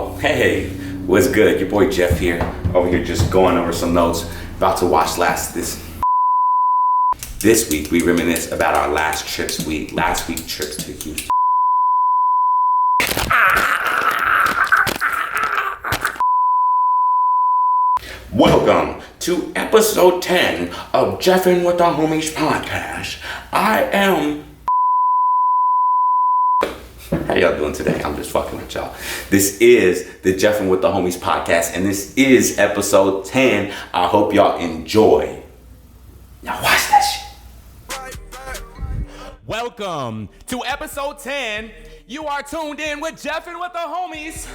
Oh, hey, what's good? Your boy Jeff here, over here just going over some notes, about to watch This week we reminisce about our last week trips to Houston. Welcome to episode 10 of Jeffin' with the Homies podcast. I am... How y'all doing today? I'm just fucking with y'all. This is the Jeffin' with the Homies podcast, and this is episode 10. I hope y'all enjoy. Now watch that shit. Welcome to episode 10. You are tuned in with Jeffin' with the Homies.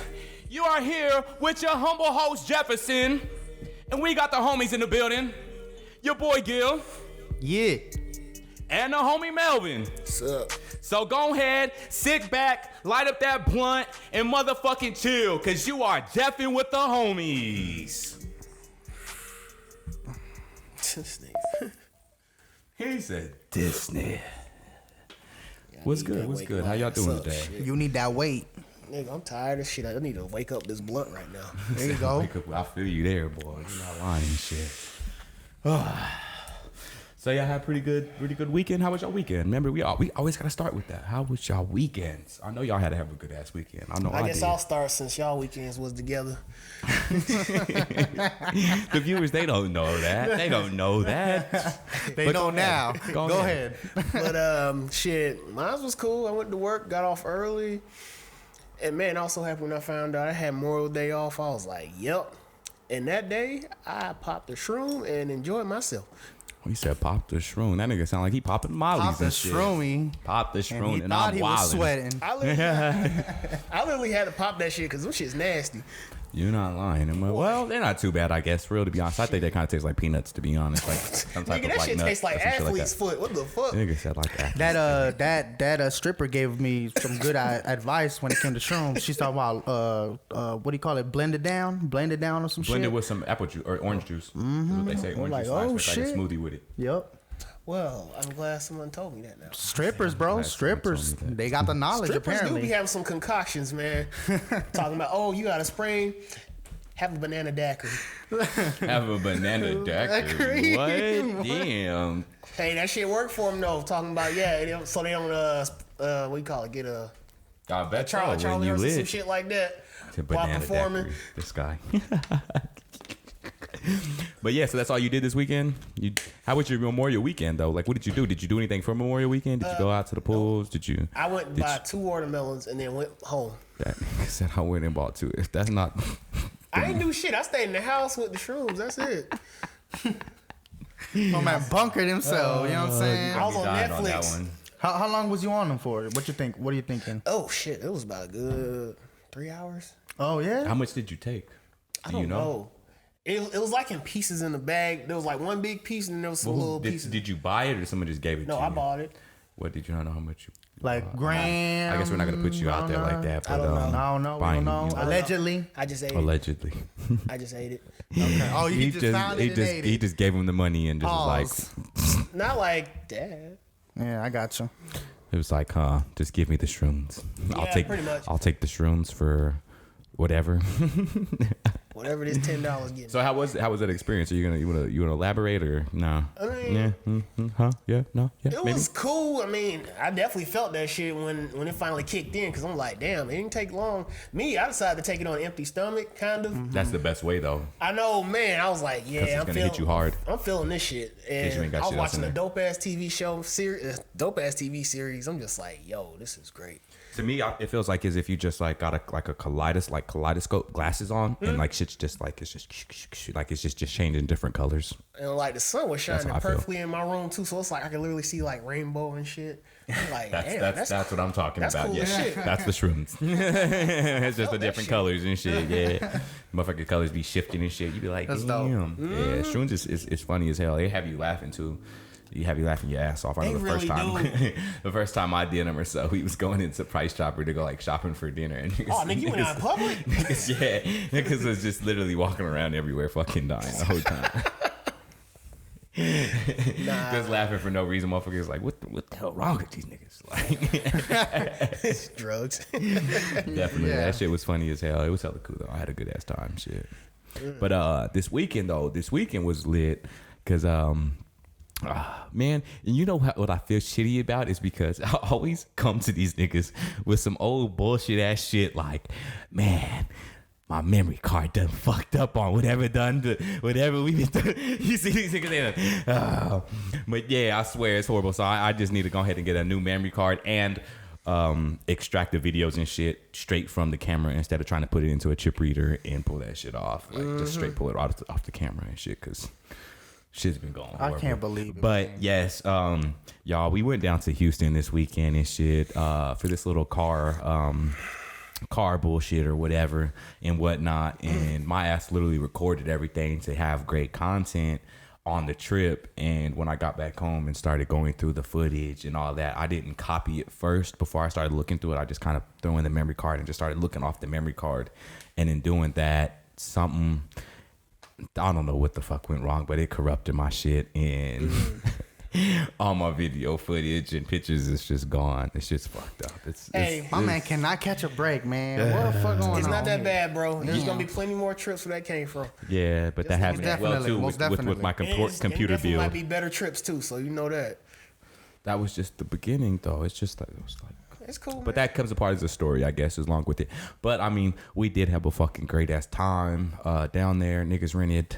You are here with your humble host, Jefferson. And we got the homies in the building. Your boy Gil. Yeah. And the homie Melvin. What's up? So go ahead, sit back, light up that blunt, and motherfucking chill, cause you are Jeffin' with the homies. This nigga. He said, Disney. What's good? What's good? How y'all doing today? Shit. You need that weight. Nigga, I'm tired of shit. I need to wake up this blunt right now. There you go. I feel you there, boy. You're not lying and shit. So y'all had pretty good weekend. How was y'all weekend? Remember, we always gotta start with that. How was y'all weekends? I know y'all had to have a good ass weekend. I guess I'll start since y'all weekends was together. The viewers, they don't know that. They don't know that. They know now. Go ahead. But shit, mine was cool. I went to work, got off early. And man, also happy when I found out I had Memorial Day off. I was like, yep. And that day, I popped a shroom and enjoyed myself. He said pop the shroom. That nigga sound like he popping mollies and shit. Pop the shroom and I'm he was sweating. I literally had to pop that shit because them shit's nasty. You're not lying. Well, they're not too bad, I guess. For real, to be honest, I think they kind of taste like peanuts. To be honest, like some type Nigga, of that like shit nut tastes like athlete's foot. What the fuck? Nigga said like that. That stripper gave me some good advice when it came to shrooms. She's talking about what do you call it? Blend it down or some shit. Blended with some apple juice or orange juice. Mm-hmm. Is what they say. Orange like, juice. oh, like shit. a smoothie with it. Yep. Well, I'm glad someone told me that now. Strippers, bro. Strippers. They got the knowledge. Strippers apparently do be having some concoctions, man. Talking about, oh, you got a sprain. Have a banana daiquiri. Have a banana daiquiri. What? Damn. Hey, that shit worked for them though. Talking about so they don't what do you call it? Get a I bet Charlie or some shit like that while performing. Daiquiri. This guy. But yeah, so that's all you did this weekend. How was your Memorial weekend though? Like, what did you do? Did you do anything for Memorial weekend? Did you go out to the pools? Did you? I went and bought 2 watermelons and then went home. That said, I went and bought 2. If that's not. I ain't do shit. I stayed in the house with the shrooms. That's it. Oh man, bunkered himself. You know what I'm saying? I was on Netflix. On that one. How long was you on them for? What you think? What are you thinking? Oh shit, it was about a good 3 hours. Oh yeah. How much did you take? I don't know. It was like in pieces in the bag. There was like one big piece and then there was some little pieces. Did you buy it or someone just gave it to you? No, I bought it. What did you not know how much you? Like grams. I guess we're not gonna put you out there like that. But, I don't know. I don't know. Allegedly. I just ate Allegedly. it. I just ate it. Okay. Oh, you just found it and ate it. He just gave him the money and just was like. Not like that. Yeah, I got you. It was like, just give me the shrooms. Yeah, pretty much. I'll take the shrooms for whatever. Whatever this $10 getting. So how was that experience? Are you gonna elaborate or no? I mean, yeah, no, yeah. It was cool. I mean, I definitely felt that shit when it finally kicked in because I'm like, damn, it didn't take long. I decided to take it on an empty stomach, kind of. Mm-hmm. That's the best way though. I know, man. I was like, yeah, I'm gonna hit you hard. I'm feeling this shit, and I was watching a dope ass TV series. I'm just like, yo, this is great. To me, it feels like as if you just like got a kaleidoscope glasses on, and like shit's just like it's just changing different colors. And like the sun was shining perfectly in my room too, so it's like I can literally see like rainbow and shit. I'm like, that's what I'm talking about. Cool Shit. That's the shrooms. It's just the different colors and shit. Yeah, motherfucking colors be shifting and shit. You be like, damn. Yeah, shrooms is funny as hell. They have you laughing too. You have you laughing your ass off. I know the first time I did them or so, we was going into Price Chopper to go like shopping for dinner. And nigga, you went out in public? Yeah, because it was just literally walking around everywhere fucking dying the whole time. Just laughing for no reason. Motherfuckers like, what the hell wrong with these niggas? Like, It's drugs. definitely, that shit was funny as hell. It was hella cool though. I had a good ass time, shit. But this weekend was lit because man, and you know what I feel shitty about is because I always come to these niggas with some old bullshit ass shit like, man, my memory card done fucked up on whatever we been done. You see these niggas there. But yeah, I swear it's horrible. So I just need to go ahead and get a new memory card and extract the videos and shit straight from the camera instead of trying to put it into a chip reader and pull that shit off. Like just straight pull it off the camera and shit because shit's been going horrible. I can't believe it. But man. yes, y'all, we went down to Houston this weekend and shit for this little car bullshit or whatever and whatnot, and my ass literally recorded everything to have great content on the trip. And when I got back home and started going through the footage and all that, I didn't copy it first before I started looking through it. I just kind of threw in the memory card and just started looking off the memory card, and in doing that, something, I don't know what the fuck went wrong, but it corrupted my shit, and all my video footage and pictures is just gone. It's just fucked up. My man cannot catch a break, man. What the fuck going on? It's not that bad, bro. There's gonna be plenty more trips where that came from. Yeah, but that happened as well too with my computer and build. Might be better trips too, so you know that. That was just the beginning, though. It's just like, It's cool, but man. that comes apart as a story, I guess, along with it. But I mean, we did have a fucking great ass time down there. Niggas rented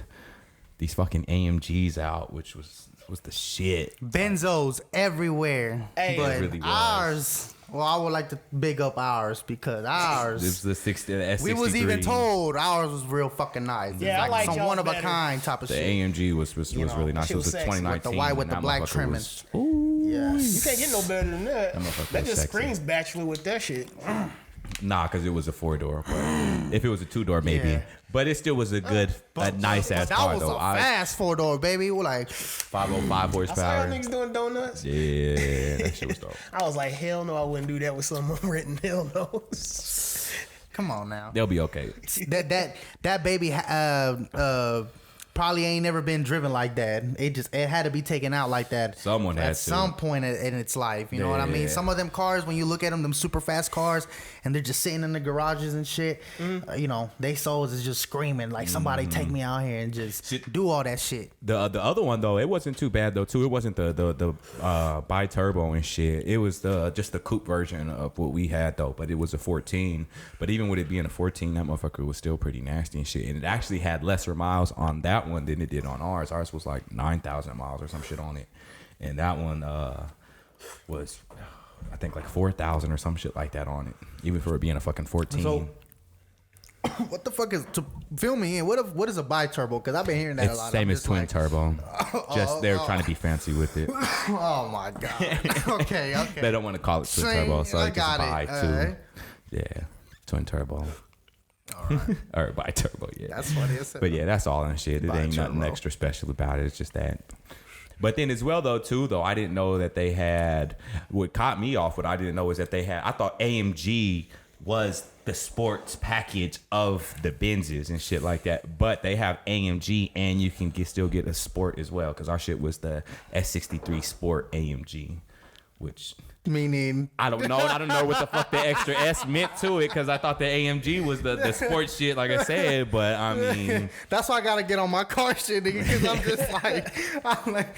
these fucking AMGs out, which was the shit. Benzos everywhere. Hey, but it really was. ours, well, I would like to big up ours because ours. This was the S63. We was even told ours was real fucking nice. Yeah, It's I like some y'all's one of a better. kind type of The shit. AMG was really nice. shit It was was the sexy. 2019. With the white with and the that black motherfucker trimming. was- Ooh. Yes. You can't get no better than that. That motherfucker That was just sexy. screams bachelor with that shit. Nah, because it was a 4-door. But if it was a 2-door, maybe. Yeah. But it still was a good, nice ass That car, was though. a fast 4-door, baby. We're like, 505 I saw horsepower. y'all niggas doing donuts. Yeah, that shit was dope. I was like, hell no, I wouldn't do that with someone written. Hell no. come on now. They'll be okay. That baby probably ain't never been driven like that. It had to be taken out like that. Someone had at to. some point in its life. You know what I mean? Yeah. Some of them cars, when you look at them super fast cars, and they're just sitting in the garages and shit. You know, they souls is just screaming like, somebody take me out here and just do all that shit. The other one though, it wasn't too bad though too. It wasn't the bi-turbo and shit. It was just the coupe version of what we had though. But it was a 14. But even with it being a 14, that motherfucker was still pretty nasty and shit. And it actually had lesser miles on that one than it did on ours. Ours was like 9,000 miles or some shit on it, and that one was I think like 4,000 or some shit like that on it. Even for it being a fucking 14. So, what the fuck is to fill me in? What is a bi-turbo? Because I've been hearing that It's a lot. same I'm as just twin like, turbo. Just they're trying to be fancy with it. Oh my god. Okay. They don't want to call it twin Same, turbo, so I they just got buy it. two. Alright. Yeah, twin turbo. All right. Or bi-turbo, yeah. That's funny as hell. But yeah, that's all and shit. It ain't nothing Bi-turbo. extra special about it. It's just that. But then as well though, I didn't know that they had, what caught me off, what I didn't know is that they had, I thought AMG was the sports package of the Benzes and shit like that. But they have AMG and you can still get a sport as well. Cause our shit was the S63 Sport AMG, which... Meaning, I don't know. I don't know what the fuck the extra S meant to it because I thought the AMG was the sports shit, like I said. But I mean, that's why I gotta get on my car shit, nigga. Because I'm like,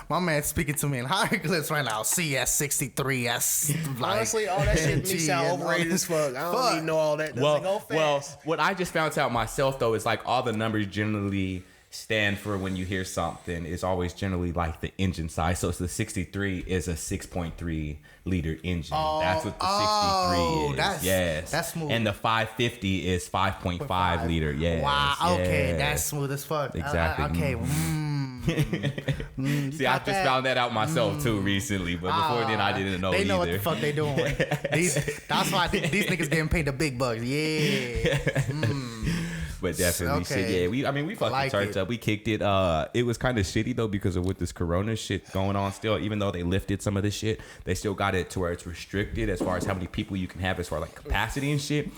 my man speaking to me in hieroglyphs right now. CS63, S. Like, Honestly, all that shit me AMG sound and all overrated this. as fuck. I don't even know all that. well, Go fast. well, what I just found out myself though is like all the numbers generally stand for when you hear something is always generally like the engine size. So it's the 63 is a 6.3 liter engine. That's what the 63 is. Yes. That's smooth. And the 550 is 5.5 liter. Yes. Wow. Okay, yes. that's smooth as fuck. Exactly. Okay. See, I just found that out myself too recently, but before then I didn't know They know either. what the fuck they doing. That's why these niggas getting paid the big bucks. Yeah. But definitely shit. Yeah, we fucking like turned up. We kicked it. It was kind of shitty though because of with this Corona shit going on still. Even though they lifted some of this shit, they still got it to where it's restricted as far as how many people you can have as far as like capacity and shit.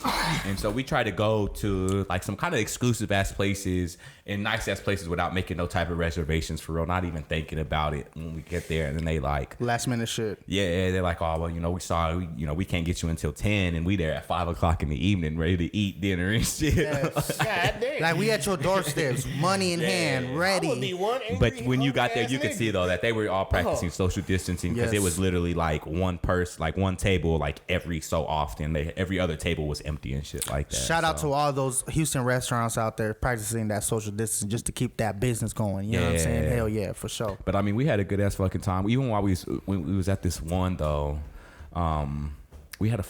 And so we try to go to like some kind of exclusive ass places and nice ass places without making no type of reservations for real. Not even thinking about it when we get there. And then they like last minute shit. Yeah, they're like, oh well, we can't get you until 10, and we there at 5 o'clock in the evening, ready to eat dinner and shit. Yes. God damn. Like we at your doorsteps, money in hand, ready. I would be one but when you got there, you could see though that they were all practicing social distancing because it was literally like one person, like one table, like every so often. Every other table was empty and shit like that. Shout out to all those Houston restaurants out there practicing that social distancing just to keep that business going. You know what I'm saying? Hell yeah, for sure. But I mean, we had a good ass fucking time. Even while when we was at this one though, we had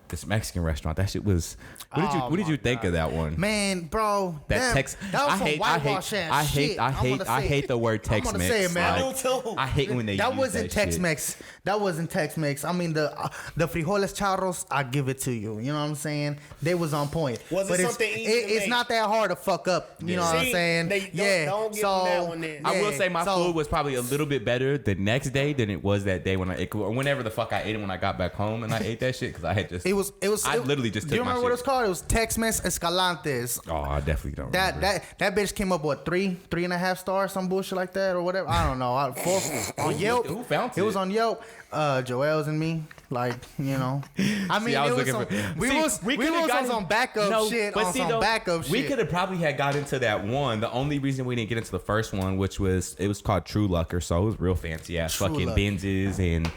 this Mexican restaurant. That shit was. What did you think of that one? Man, bro, that was some whitewash ass shit. I hate the word Tex-Mex. I'm gonna say it, man. Like, I hate when they that use wasn't that Tex-Mex. Shit. That wasn't Tex-Mex. I mean the frijoles charros. I give it to you. You know what I'm saying? They was on point. Was it something easy to it's make? not that hard to fuck up. You know what I'm saying? Don't give them that one then. I will say my food was probably a little bit better the next day than it was that day when whenever the fuck I ate it when I got back home and I ate that shit because I had just I literally just do you took my remember shit. what it was called? It was Tex-Mex Escalantes. Oh, I definitely don't remember. That bitch came up with 3.5 stars, some bullshit like that or whatever. I don't know. On Yelp. Who found it? It was on Yelp. Joel's and me. Like, you know. I mean, we was on some backup shit. We could have probably had got into that one. The only reason we didn't get into the first one, which was it was called True Luck or so. It was real fancy ass fucking Benzes and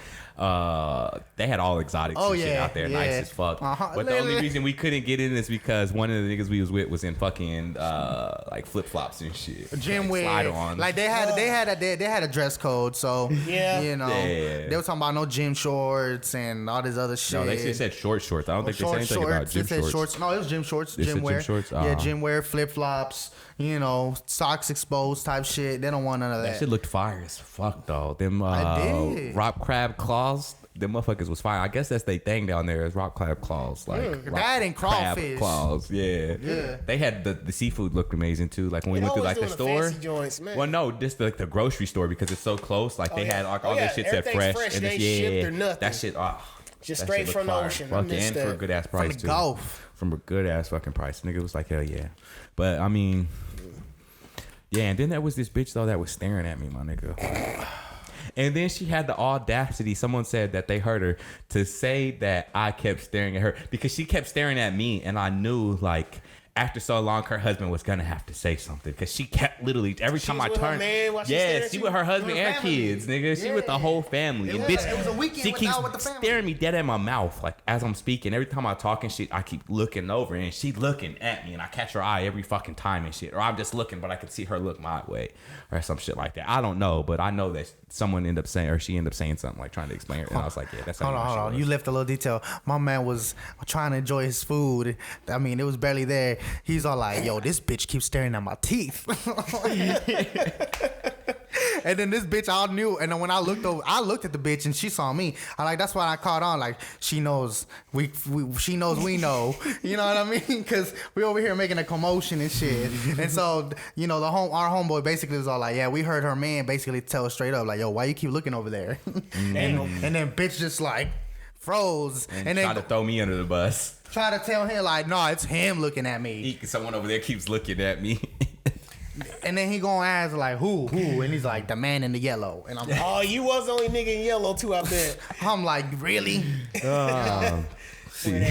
they had all exotic shit out there, nice as fuck. But the only reason we couldn't get in is because one of the niggas we was with was in fucking like flip flops and shit, gym wear. Like they had a dress code, so you know they were talking about no gym shorts and all this other shit. No, they said shorts. I don't think they said anything about gym shorts. No, it was gym shorts, gym wear. Yeah, gym wear, flip flops. You know, socks exposed type shit. They don't want none of that. That shit looked fire as fuck though. Them rock crab claws, them motherfuckers was fire. I guess that's their thing down there is rock crab claws. Like that and crawfish claws. Yeah. They had the seafood looked amazing too. Like when we went through like the store. Joints, man. Well, no, just the grocery store because it's so close. Like they had like all that shit said fresh. And they shipped or nothing. That shit. Just straight from the ocean. Fuck and for a good ass price from too. Gulf. From a good ass fucking price. Nigga was like hell yeah. But I mean. Yeah, and then there was this bitch though that was staring at me, my nigga. And then she had the audacity. Someone said that they heard her to say that I kept staring at her because she kept staring at me, and I knew like after so long her husband was gonna have to say something because she kept literally every time I turned. She with her husband and kids, nigga. She with the whole family. And bitch, it was a weekend she keeps with the family. staring me dead in my mouth like as I'm speaking. Every time I talk and shit, I keep looking over and she looking at me, and I catch her eye every fucking time and shit. Or I'm just looking, but I can see her look my way or some shit like that. I don't know, but I know that someone ended up saying or she ended up saying something like trying to explain it, and I was like, yeah, that's how. Hold on. You left a little detail. My man was trying to enjoy his food. I mean, it was barely there. He's all like, yo, this bitch keeps staring at my teeth. And then this bitch, I knew. And then when I looked over, I looked at the bitch and she saw me. That's why I caught on. Like she knows she knows we know. You know what I mean? Because we over here making a commotion and shit. And so you know our homeboy basically was all like, yeah, we heard her man basically tell us straight up like, yo, why you keep looking over there? And then bitch just like froze and then try to throw me under the bus. Try to tell him like, no, it's him looking at me. Someone over there keeps looking at me. And then he gonna ask like who? And he's like the man in the yellow. And I'm like, oh, you was the only nigga in yellow too, I bet. I'm like, really? Did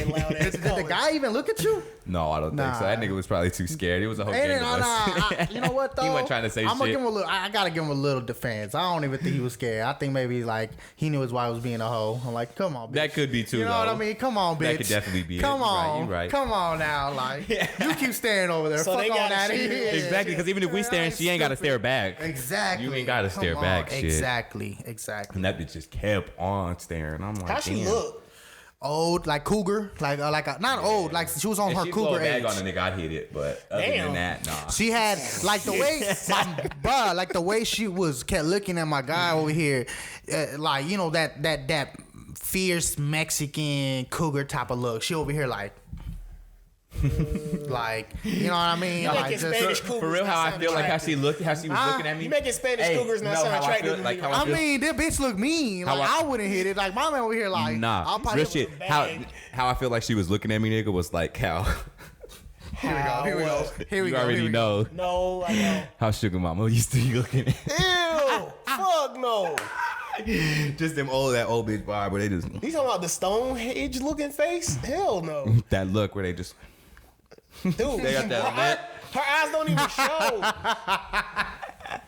the guy even look at you? No, I don't think so. That nigga was probably too scared. It was a whole gang of us. You know what though? He wasn't trying to say shit. Give him I gotta give him a little defense. I don't even think he was scared. I think maybe like he knew his wife was being a hoe. I'm like, come on, bitch. That could be too. You know what I mean? Come on, bitch. That could definitely be. Come on, you're right. Come on now, like you keep staring over there. So fuck on out of here. Exactly, because even if we staring, she ain't gotta stare back. Exactly. You ain't gotta stare back. Shit. Exactly. And that bitch just kept on staring. I'm like, how she look? Old, like cougar, not old, like she was on her cougar age. Bag on the nigga, I'd hit it, but other than that, nah. She had like the way, like the way she was kept looking at my guy over here, like you know that fierce Mexican cougar type of look. She over here like. Like, you know what I mean? You Like, making just, Spanish For cougars real, not how I sound feel like how attractive. she was looking at me. You making Spanish cougars not no, sound how I attractive feel, to like me, how right? I I feel. mean, that bitch look mean. Like, How I wouldn't hit it. Like, my man over here, like, Nah, I'll probably real shit. How I feel like she was looking at me, nigga, was like how Here we go. Here we you go. already here we go. know No, I know. how Sugar Mama used to be looking at. Ew, fuck no. Just that old bitch vibe where they just You talking about the Stonehenge looking face? Hell no. that look where they just Dude, They got that her eyes don't even show.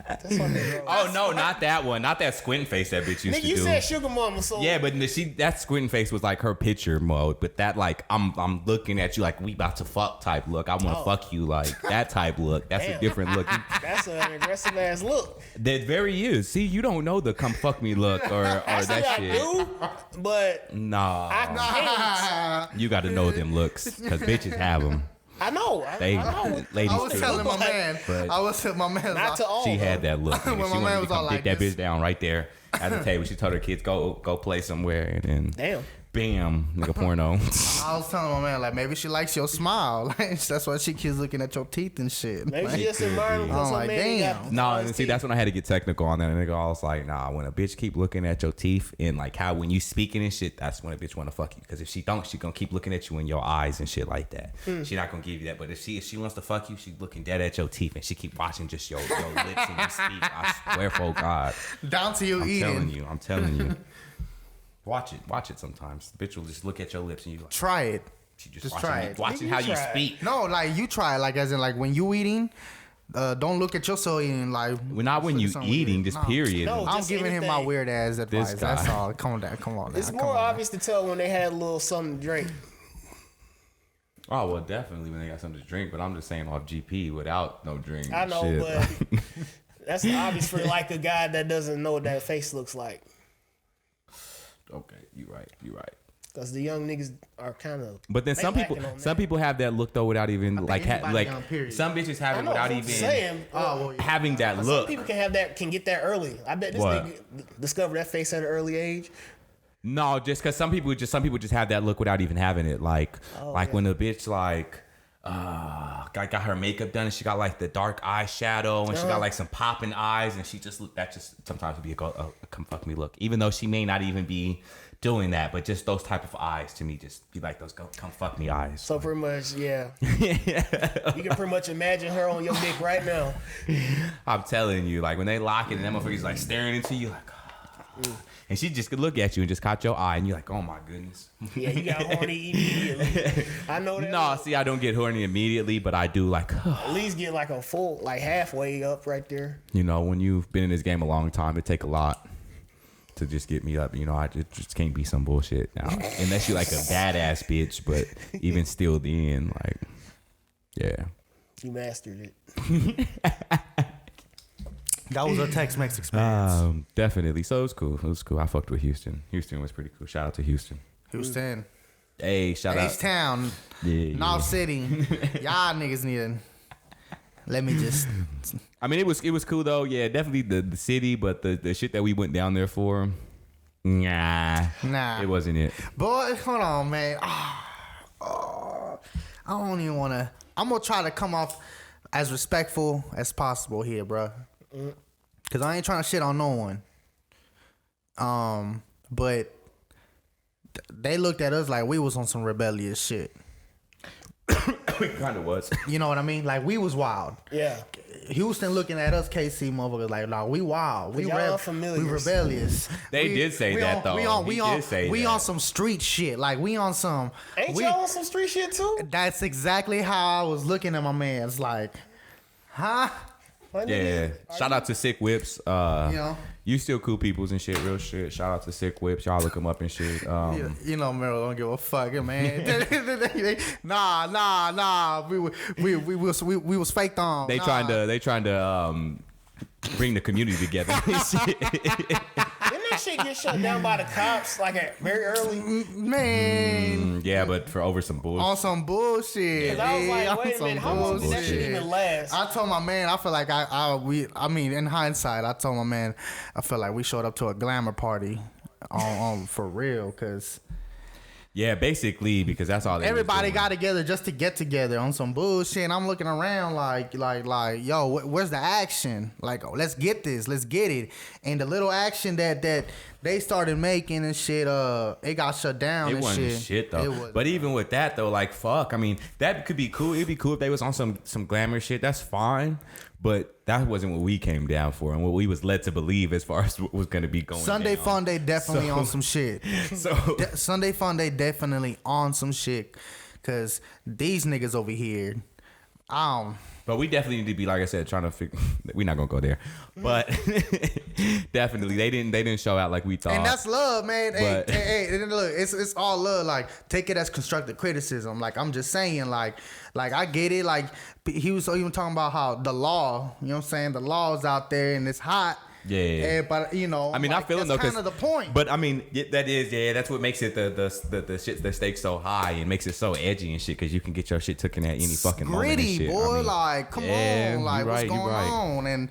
That's what they oh no, not that one, not that squinting face that bitch used Nigga, to you do. said Sugar Mama, so Yeah, but that squinting face was like her picture mode. But that like I'm looking at you like we about to fuck type look. I want to fuck you like that type look. That's Damn. a different look. that's an aggressive ass look. That very is. See, you don't know the come fuck me look or Actually, that I shit. do, but Nah, I you got to know them looks because bitches have them. I know. They I know. ladies I was too. telling my man. But- I was telling my man. Not to all. She though. had that look. When Nigga. my She man wanted was to all come like dick that this. bitch down right there at the table. She told her kids go play somewhere, and then Damn. bam, nigga porno. I was telling my man, like, maybe she likes your smile. Like, that's why she keeps looking at your teeth and shit. Maybe Like, she just admiring because I'm her like, man damn. got No, nice and see, teeth. that's when I had to get technical on that. And nigga, I was like, nah, when a bitch keep looking at your teeth and like how when you speaking and shit, that's when a bitch want to fuck you. Because if she don't, she gonna keep looking at you in your eyes and shit like that. She not gonna give you that. But if she wants to fuck you, she looking dead at your teeth and she keep watching just your lips and you speak. I swear for God, Down to you eating. I'm telling you. Watch it sometimes. The bitch will just look at your lips and you like, Try it. she just Just watching, try you, it. watching Nigga, how you you try it. speak. No, like you try, like as in like when you eating, don't look at yourself eating. Like Well, not when you something eating, weird. just No. period. No. I'm Just giving him my anything. weird ass advice. guy. That's all. Come on, come on. It's now. more Come on. obvious to tell when they had a little something to drink. Oh well, definitely when they got something to drink. But I'm just saying off GP without no drink. I know, shit. but that's obvious for like a guy that doesn't know what that face looks like. Okay, you right. Because the young niggas are kind of. But then They some people, lacking on some that. people have that look though without even like anybody young, period. some bitches have I it know, without I'm even saying. Oh, well, yeah. having that Some look. people can get that early. I bet this What? nigga discovered that face at an early age. No, just because some people just have that look without even having it. Like yeah. when the bitch like got her makeup done and she got like the dark eyeshadow and she got like some popping eyes and she just look that just sometimes would be a come fuck me look. Even though she may not even be doing that, but just those type of eyes to me just be like those come fuck me eyes. So pretty much, yeah. You can pretty much imagine her on your dick right now. I'm telling you, like when they lock it and that motherfucker's like staring into you, like, and she just could look at you and just caught your eye, and you're like, oh my goodness. Yeah, you got horny immediately. I know that. No, see, I don't get horny immediately, but I do like, At least get like a full, like halfway up right there. you know, when you've been in this game a long time, it take a lot to just get me up. You know, I just can't be some bullshit now, unless you like a badass bitch. But even still, then like, yeah. You mastered it. That was a Tex-Mex experience. Definitely. So it was cool. It was cool. I fucked with Houston. Houston was pretty cool. Shout out to Houston. Houston, Hey, shout out. H-Town, Yeah, North City. Y'all niggas need to. Let me just. I mean, it was cool though. Yeah, definitely the city, but the shit that we went down there for, nah, it wasn't it. Boy, hold on, man. I don't even want to. I'm gonna try to come off as respectful as possible here, bro. Cause I ain't trying to shit on no one. But they looked at us like we was on some rebellious shit. It kind of was. You know what I mean? Like we was wild. Yeah. Houston looking at us, KC motherfuckers like, nah, we wild. We Y'all unfamiliar. We rebellious. They did say that, though. He did say we that. on some street shit. Like we on some. Ain't y'all on some street shit too? That's exactly how I was looking at my man's like, huh? What Yeah. nigga? Shout out to Sick Whips. know? You still cool peoples and shit, real shit. Shout out to Sick Whips. Y'all look them up and shit. You know, Meryl don't give a fuck, man. nah. We was faked on. They trying to bring the community together. and shit. Didn't that shit get shut down by the cops like at very early? man. Yeah, but for over some bullshit. On some bullshit. 'Cause I was yeah, like, on wait a some minute, how long did that shit bullshit. even last? I told my man, I feel like I mean, in hindsight, I told my man, I feel like we showed up to a glamour party on for real, cause Yeah, basically, because that's all. Everybody got together just to get together on some bullshit. And I'm looking around like, yo, where's the action? Like, oh, let's get this, let's get it. And the little action that they started making and shit, it got shut down. It wasn't shit though. But even with that though, like fuck, I mean, that could be cool. It'd be cool if they was on some glamour shit. That's fine. But that wasn't what we came down for, and what we was led to believe as far as what was going to be going. Sunday Fun Day definitely on some shit. Sunday Fun Day definitely on some shit, cause these niggas over here, But we definitely need to be, like I said, trying to figure. We're not gonna go there, but definitely they didn't show out like we thought. And that's love, man. But, hey, look, it's all love. Like, take it as constructive criticism. Like, I'm just saying, like I get it. Like, he was even talking about how the law, you know what I'm saying, the law's out there and it's hot. Yeah. But you know, I mean, I feel that's kind of the point. But I mean, that's what makes it the shit, the stakes so high and makes it so edgy and shit, because you can get your shit taken at any fucking moment. Gritty, boy. I mean, like, come on, like, what's going on?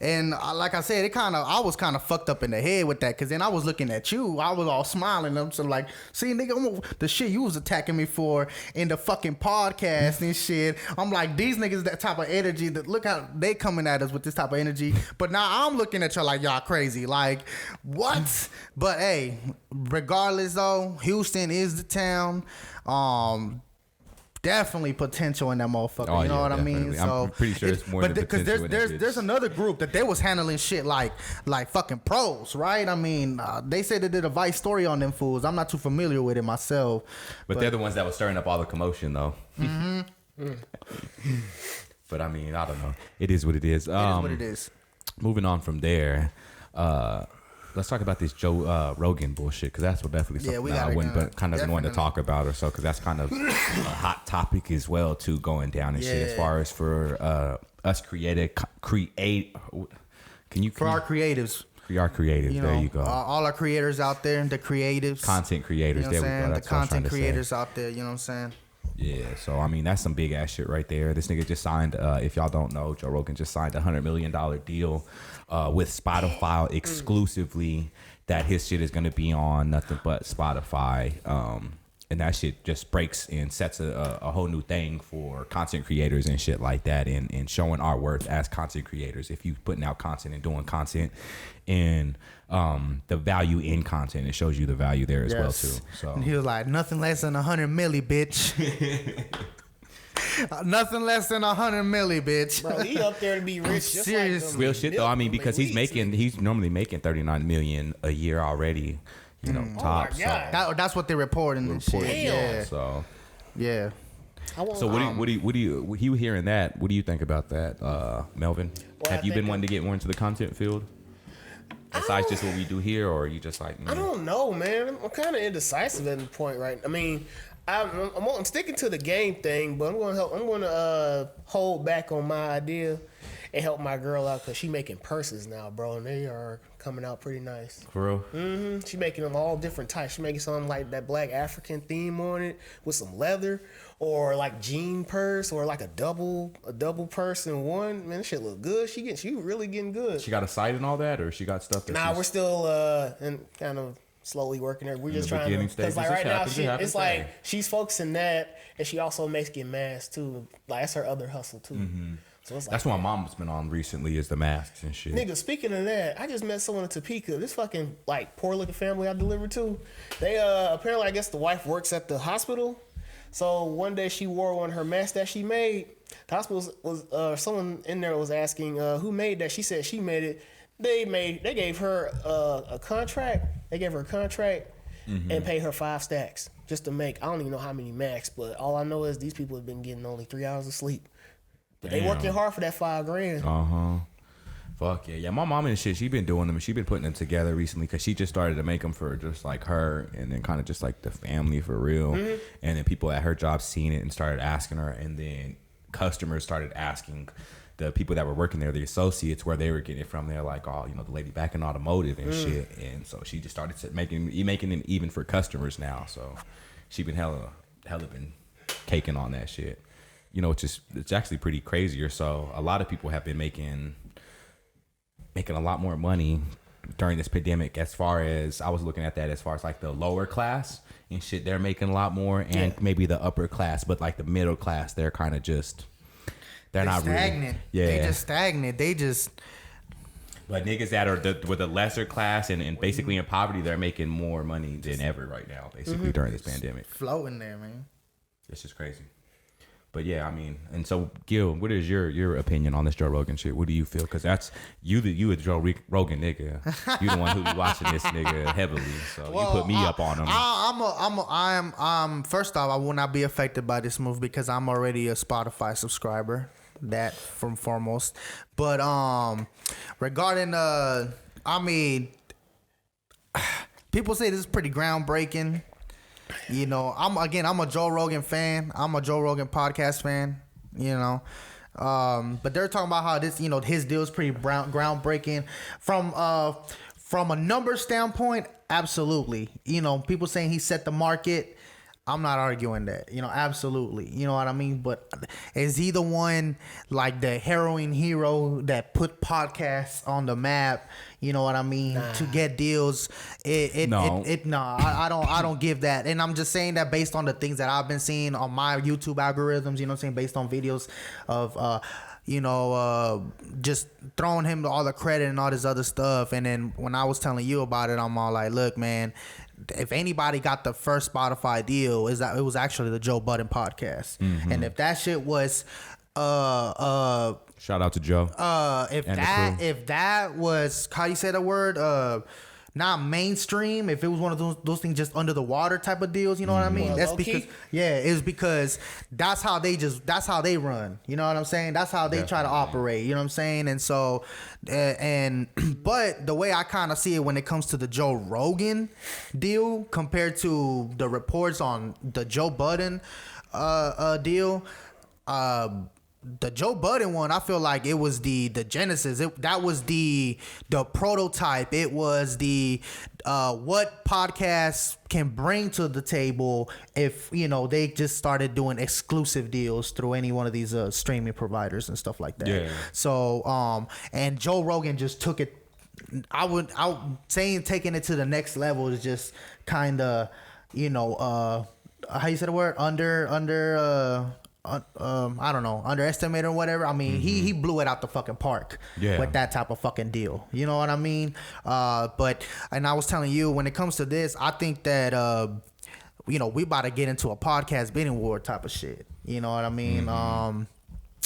And like I said, I was kind of fucked up in the head with that, because then I was looking at you, I was all smiling. I'm so like, see, nigga, the shit you was attacking me for in the fucking podcast and shit. I'm like, these niggas, that type of energy, that look how they coming at us with this type of energy. But now I'm looking at y'all like, y'all crazy. Like, what? But hey, regardless though, Houston is the town. Definitely potential in that motherfucker. Oh, you know what definitely. I mean? So I'm pretty sure it's more than potential. Because there's another group that they was handling shit like fucking pros, right? I mean, they said they did a Vice story on them fools. I'm not too familiar with it myself. But they're the ones that were stirring up all the commotion, though. Mm-hmm. But I mean, I don't know. It is what it is. It is what it is. Moving on from there. Let's talk about this Joe Rogan bullshit, because that's what definitely something that I wouldn't, but kind of want to talk about or so, because that's kind of a hot topic as well too, going down and shit. As far as for us for our creatives. For our creatives, you know, there you go. All our creators out there, the creatives, content creators. You know there we go. That's the content creators out there. You know what I'm saying? Yeah, so I mean, that's some big ass shit right there. This nigga just signed, if y'all don't know, Joe Rogan just signed a $100 million deal with Spotify exclusively, that his shit is gonna be on nothing but Spotify. And that shit just breaks and sets a whole new thing for content creators and shit like that, and showing our worth as content creators. If you putting out content and doing content and the value in content, it shows you the value there as well too. So and he was like, nothing less than 100 milli, bitch. Nothing less than 100 milli, bitch. Bro, he up there to be rich. Just serious. like real shit though. I mean, because he's normally making 39 million a year already. You know, top. Oh my God. That's what they're reporting and shit. Yeah. So yeah. So what do you hearing that? What do you think about that, Melvin? Have you been wanting to get more into the content field? Besides just what we do here, or are you just like? I don't know, man. I'm kind of indecisive at the point, right? I mean, I'm sticking to the game thing, but I'm gonna hold back on my idea and help my girl out, because she making purses now, bro, and they are coming out pretty nice. For real? Mm-hmm. She making them all different types. She making something like that Black African theme on it with some leather, or like jean purse, or like a double purse in one. Man, this shit look good. She really getting good. She got a site and all that, or she got stuff that? Nah, we're still and kind of slowly working there. We're just trying to, because like right now it's like she's focusing that, and she also making masks too. Like that's her other hustle too. Mm-hmm. So it's like, that's what my mom's been on recently, is the masks and shit. Nigga, speaking of that, I just met someone in Topeka. This fucking like poor looking family I delivered to. They apparently, I guess the wife works at the hospital. So one day she wore one of her masks that she made. The hospital was someone in there was asking who made that. She said she made it. They gave her a contract. They gave her a contract and paid her 5 stacks just to make. I don't even know how many masks, but all I know is these people have been getting only 3 hours of sleep. But they working hard for that $5,000. Fuck yeah. Yeah, my mom and shit, she been doing them. She been putting them together recently, because she just started to make them for just like her, and then kind of just like the family for real. And then people at her job seen it and started asking her, and then customers started asking the people that were working there, the associates, where they were getting it from. They're like, oh, you know, the lady back in automotive and shit. And so she just started making them even for customers now. So she been hella been caking on that shit. You know, it's actually pretty crazy. So a lot of people have been making a lot more money during this pandemic, as far as I was looking at that, as far as like the lower class and shit, they're making a lot more, and maybe the upper class, but like the middle class, they're kind of just they're not stagnant. Really, they just stagnant. They just. But niggas that are with the lesser class and basically in poverty, they're making more money than ever right now, basically during this pandemic. Floating there, man. It's just crazy. But yeah, I mean, and so Gil, what is your opinion on this Joe Rogan shit? What do you feel? Because that's you a Joe Rogan nigga. You the one who be watching this nigga heavily, so you put me up on him. I'm first off, I will not be affected by this move because I'm already a Spotify subscriber. That from foremost, but regarding I mean, people say this is pretty groundbreaking. You know, I'm a Joe Rogan fan. I'm a Joe Rogan podcast fan. You know, but they're talking about how this, you know, his deal is pretty groundbreaking from a number standpoint. Absolutely, you know, people saying he set the market. I'm not arguing that, you know, absolutely. You know what I mean? But is he the one, like the heroin hero that put podcasts on the map? You know what I mean? To get deals. I don't give that. And I'm just saying that based on the things that I've been seeing on my YouTube algorithms, you know what I'm saying? Based on videos of, just throwing him all the credit and all this other stuff. And then when I was telling you about it, I'm all like, look, man, if anybody got the first Spotify deal, is that it was actually the Joe Budden podcast. Mm-hmm. And if that shit was shout out to Joe. If that was, how you say the word, not mainstream, if it was one of those things just under the water type of deals, you know what I mean? That's because it's because that's how they run. You know what I'm saying? That's how they try to operate. You know what I'm saying? And so but the way I kind of see it when it comes to the Joe Rogan deal compared to the reports on the Joe Budden deal, the Joe Budden one, I feel like it was the genesis. That was the prototype. It was the what podcasts can bring to the table if, you know, they just started doing exclusive deals through any one of these streaming providers and stuff like that. Yeah. So and Joe Rogan just took it. I would saying taking it to the next level is just kind of, you know, how you say the word, I don't know, underestimated or whatever. I mean, he blew it out the fucking park with that type of fucking deal. You know what I mean? But I was telling you, when it comes to this, I think that you know, we about to get into a podcast bidding war type of shit. You know what I mean?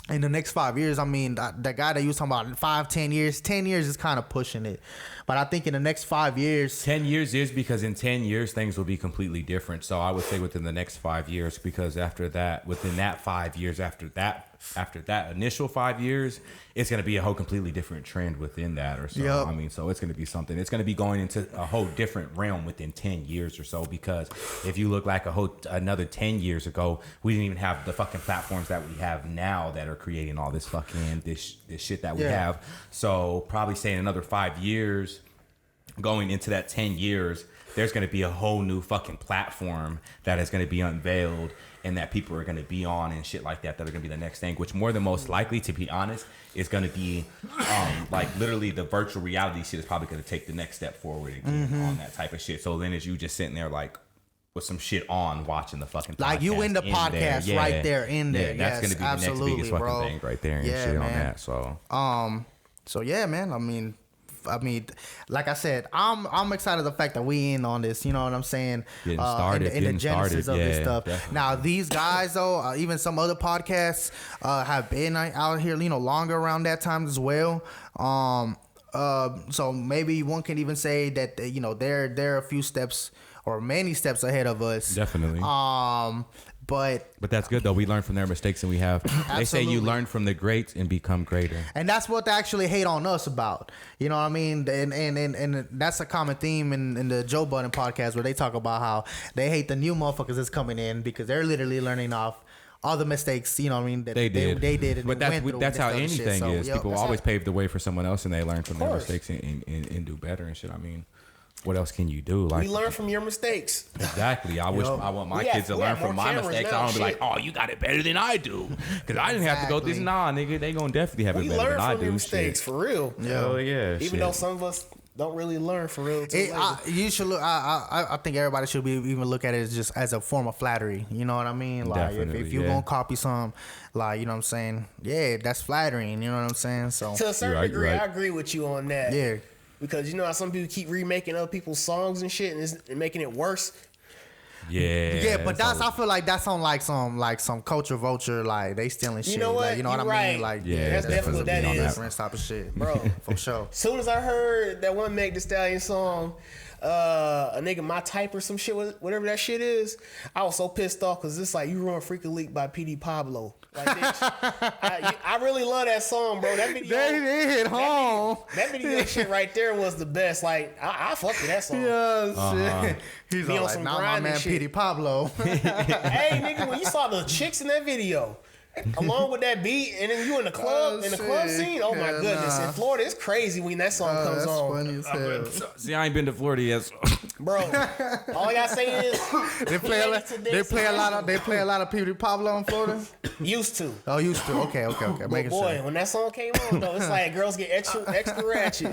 In the next 5 years, I mean, the guy that you was talking about, 5-10 years, 10 years is kind of pushing it. But I think in the next 5 years... 10 years is because in 10 years, things will be completely different. So I would say within the next 5 years, because after that, within that 5 years, after that initial 5 years, it's going to be a whole completely different trend within that or so. Yep. I mean, so it's going to be something. It's going to be going into a whole different realm within 10 years or so, because if you look like another 10 years ago, we didn't even have the fucking platforms that we have now that are creating all this fucking this shit that we have. So probably say in another 5 years, going into that 10 years, there's going to be a whole new fucking platform that is going to be unveiled and that people are going to be on and shit like that are going to be the next thing, which more than most likely, to be honest, is going to be like literally the virtual reality shit is probably going to take the next step forward again on that type of shit. So then as you just sitting there like with some shit on watching the fucking podcast. Like you in the podcast right there in there. That's going to be the next biggest fucking thing right there and shit, man. On that. So yeah, man. I mean, like I said, I'm excited the fact that we in on this. You know what I'm saying? Getting started, in the genesis of this stuff. Definitely. Now these guys though, even some other podcasts have been out here, you know, longer around that time as well. So maybe one can even say that, you know, they're a few steps or many steps ahead of us. Definitely. But that's good though. We learn from their mistakes, and we have. They say you learn from the greats and become greater. And that's what they actually hate on us about. You know what I mean? And that's a common theme in the Joe Budden podcast where they talk about how they hate the new motherfuckers that's coming in because they're literally learning off all the mistakes, you know what I mean, that they did. But that's how anything is. People always pave the way for someone else, and they learn from their mistakes and do better and shit. I mean, what else can you do? Like, we learn from your mistakes. Exactly. I want my kids to learn from my mistakes. I don't be like, oh, you got it better than I do, because I didn't have to go through this. Nah, nigga, they gonna definitely have it better than I do. We learn from your mistakes, for real. Yeah. Even though some of us don't really learn for real till later. You should look. I think everybody should be even look at it as just as a form of flattery. You know what I mean? Like if you're gonna copy some, like you know what I'm saying? Yeah, that's flattering. You know what I'm saying? So to a certain degree, I agree with you on that. Yeah, because you know how some people keep remaking other people's songs and shit and making it worse. Yeah, but I feel like that's on like some culture vulture, like they stealing shit. You know what? Like, you know what I mean? Like that's definitely what that is. Different type of shit, bro. For sure. As soon as I heard that one Meg Thee Stallion song, a nigga My Type or some shit, whatever that shit is, I was so pissed off because it's like You Ruin Freak a Leak by PD Pablo. Like, bitch, I really love that song, bro. That video, they hit home. That video shit right there was the best. Like, I fuck with that song. Yeah, shit. He's on like, some now my man PD Pablo. Hey, nigga, when you saw the chicks in that video, along with that beat, and then you in the club, scene. Oh my goodness! In Florida, it's crazy when that song comes on. Funny as hell. See, I ain't been to Florida yet, bro. All I gotta say is they play a lot of PD Pablo in Florida. Used to. Oh, used to. Okay. But boy, when that song came on, though, it's like girls get extra ratchet.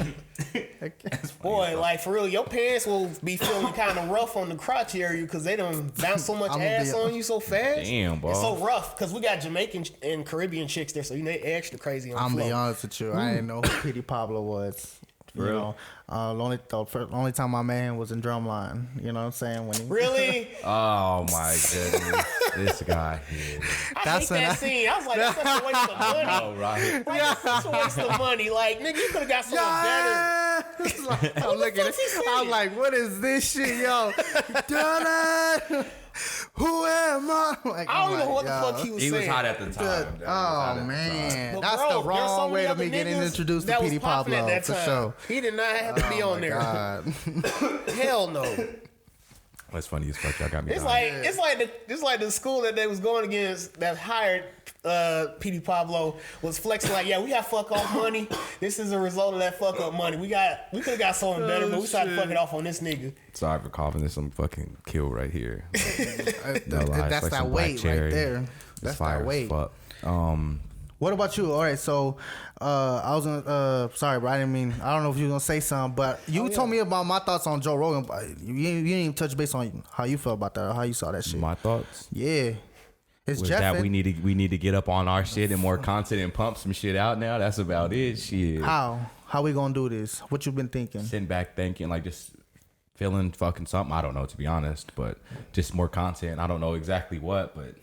Boy, like for real, your pants will be feeling kind of rough on the crotch area because they done bounce so much ass on you so fast. Damn, bro. It's so rough because we got Jamaican and Caribbean chicks there, so you know they extra crazy on the I'm floor. be honest with you, I didn't know who PD Pablo was. You know, the only time I met him was in Drumline. You know what I'm saying? When he Really? Oh my goodness, this guy here. I hate that scene. I was like, that's such a waste of money. Oh right. Like, that's such a waste of money. Like, nigga, you could have got something better. I'm looking at it. I'm like, what is this shit, yo? Done. Who am I? Like, I don't know what the fuck he was saying. He was hot at the time. Oh man, that's bro, the wrong way to be getting introduced to PD Pablo for sure. He did not have to be on there. Hell no. That's funny as fuck. Y'all got me. It's like the school that they was going against that hired PD Pablo was flexing like, yeah, we got fuck off money. This is a result of that fuck up money. We could have got something better, but we started fucking off on this nigga. Sorry for coughing. There's some fucking kill right here. No lie. That's like that weight right there. That's that weight. Fuck. What about you? All right, so I was gonna sorry, but I didn't mean. I don't know if you were gonna say something, but you told me about my thoughts on Joe Rogan. But you didn't even touch base on how you felt about that or how you saw that shit. My thoughts. Yeah. It's that we need to get up on our shit and more content and pump some shit out now. That's about it. Shit. How we gonna do this? What you been thinking? Sitting back thinking, like just feeling fucking something. I don't know, to be honest, but just more content. I don't know exactly what, but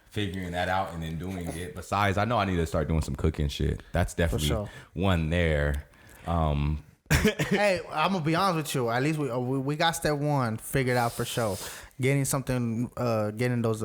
figuring that out and then doing it. Besides, I know I need to start doing some cooking shit. That's definitely one there. Hey, I'm gonna be honest with you. At least we got step one figured out for sure. Getting something, getting those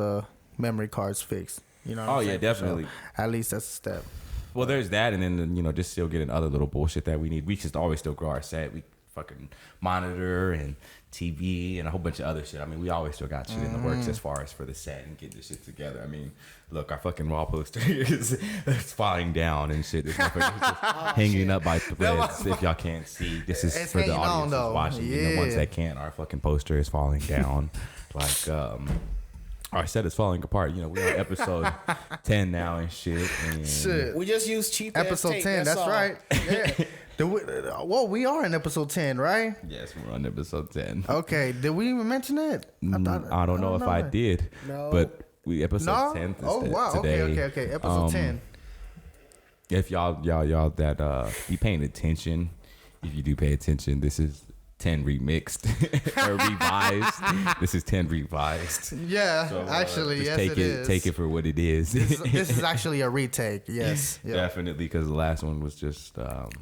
memory cards fixed. You know. Oh yeah, definitely. Sure. At least that's a step. Well, there's that, and then just still getting other little bullshit that we need. We just always still grow our set. We fucking monitor and TV and a whole bunch of other shit. I mean, we always still got shit in the works as far as for the set and getting this shit together. I mean, look, our fucking wall poster is falling down and shit. This motherfucker is just hanging up by threads. If y'all can't see, this is for the audience who's watching. Yeah. And the ones that can't, our fucking poster is falling down. Like, our set is falling apart. You know, we're on episode 10 now and shit. And shit. We just used cheap episode tape, 10. That's all. Right. Yeah. Well, we are in episode 10, right? Yes, we're on episode 10. Okay. Did we even mention it? I don't know if I did. No. But we episode 10 today. Okay. Episode 10. If y'all that be paying attention, if you do pay attention, this is 10 remixed or revised. This is 10 revised. Yeah, so, actually, yes, it is. Take it for what it is. This is actually a retake. Yes, yep. Definitely, because the last one was just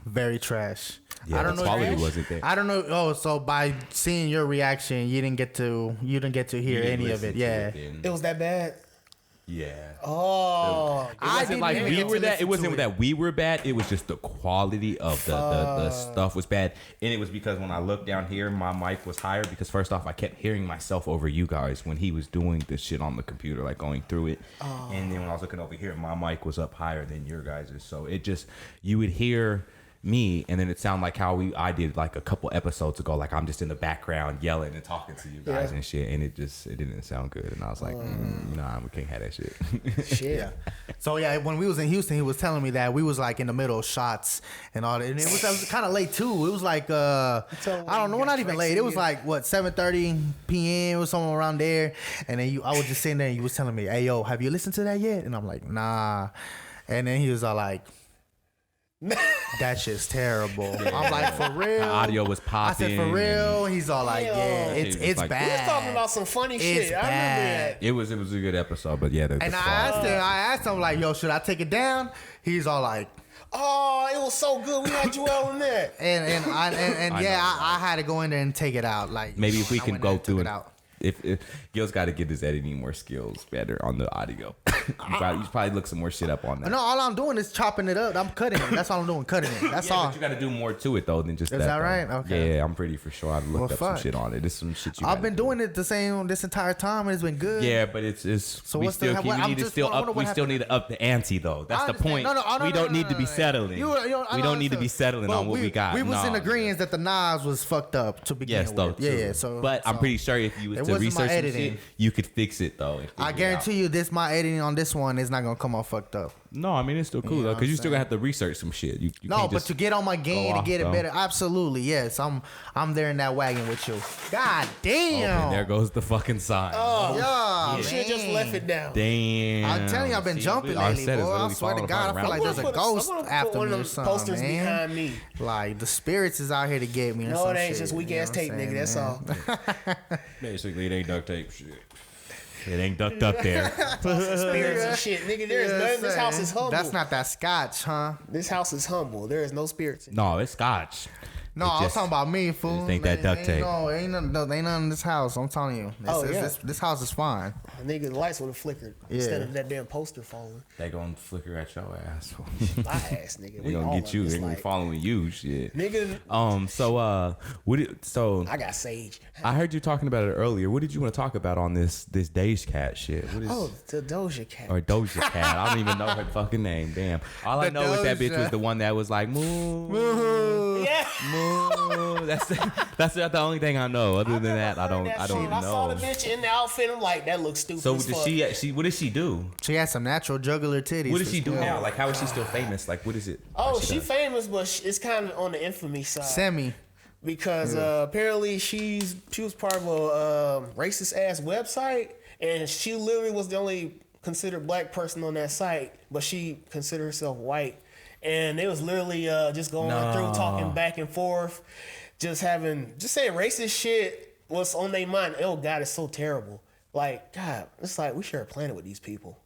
very trash. Yeah, I don't the know. Quality wasn't there. I don't know. Oh, so by seeing your reaction, you didn't get to hear any of it. Yeah, it was that bad. Yeah. Oh, it wasn't like we were that. It wasn't that we were bad. It was just the quality of the stuff was bad, and it was because when I looked down here, my mic was higher. Because first off, I kept hearing myself over you guys when he was doing this shit on the computer, like going through it. And then when I was looking over here, my mic was up higher than your guys's. So it just you would hear me, and then it sounded like how I did like a couple episodes ago. Like I'm just in the background yelling and talking to you guys and shit, and it didn't sound good. And I was like, nah, we can't have that shit. Shit. So yeah, when we was in Houston, he was telling me that we was like in the middle of shots and all that, and it was kind of late too. It was like I don't know, not even late. It was like what 7:30 p.m. or somewhere around there, and then I was just sitting there, and you was telling me, "Hey yo, have you listened to that yet?" And I'm like, "Nah," and then he was all like, that shit's terrible. I'm like, for real? The audio was popping. I said, for real? He's all like, yeah, it's like, bad. We was talking about some funny shit. I remember that. It was a good episode, but yeah. And I asked him like, yo, should I take it down? He's all like, oh, it was so good. We had Joel on that. And I had to go in there and take it out. Like maybe if we can go through it. Out. If Gil's got to get his editing more skills better on the audio. you probably look some more shit up on that. No, all I'm doing is chopping it up. I'm cutting it. That's all I'm doing, cutting it. That's all. But you got to do more to it though than just that. Is that right? Okay. Yeah, I'm pretty for sure. I've looked up some shit on it. There's some shit I've been doing it the same this entire time, and it's been good. Yeah, but it's so we still need to up the ante though. That's the point. We don't need to be settling. We don't need to be settling on what we got. We was in agreement that the knives was fucked up to begin with. Yeah. So, but I'm pretty sure if you was to research some shit, you could fix it though. I guarantee you, my editing on this one is not gonna come off fucked up. No, I mean it's still cool though, because you still gonna have to research some shit. You no, but to get on my game to get it better, absolutely, yes. I'm there in that wagon with you. God damn! And there goes the fucking sign. Oh yeah, you should just left it down. Damn! I'm telling you, I've been jumping lately, boy. Really I swear to God, I feel like there's a ghost after me or something, posters man. behind me. Like the spirits is out here to get me. No, it ain't just weak ass tape, nigga. That's all. Basically, it ain't duct tape shit. It ain't ducked up there. Spirits and shit, nigga. There is none. This house is humble. That's not that scotch, huh? This house is humble. There is no spirits. No, it's scotch. No, I was talking about me, fool. Think that duct tape. No, ain't nothing in this house. I'm telling you. This house is fine. Nigga, the lights would have flickered instead of that damn poster falling. They gonna flicker at your ass. My ass, nigga. They gonna get you. They gonna be following you, shit. Nigga. So I got sage. I heard you talking about it earlier. What did you want to talk about on this Doja Cat shit? The Doja Cat. Or Doja Cat. I don't even know her fucking name. Damn. All I know is that bitch was the one that was like moo. Yeah. Moo. That's the only thing I know. Other than that, I don't even know. I saw the bitch in the outfit. I'm like, that looks stupid. So what did she do? She had some natural jugular titties. What does she do now? Like, how is she still famous? Like, what is it? Oh, she famous, but it's kind of on the infamy side. Semi. Because apparently she was part of a racist ass website, and she literally was the only considered black person on that site, but she considered herself white. And it was literally just going through, talking back and forth, just saying racist shit was on their mind. Oh God, it's so terrible. Like, God, it's like we share a planet with these people.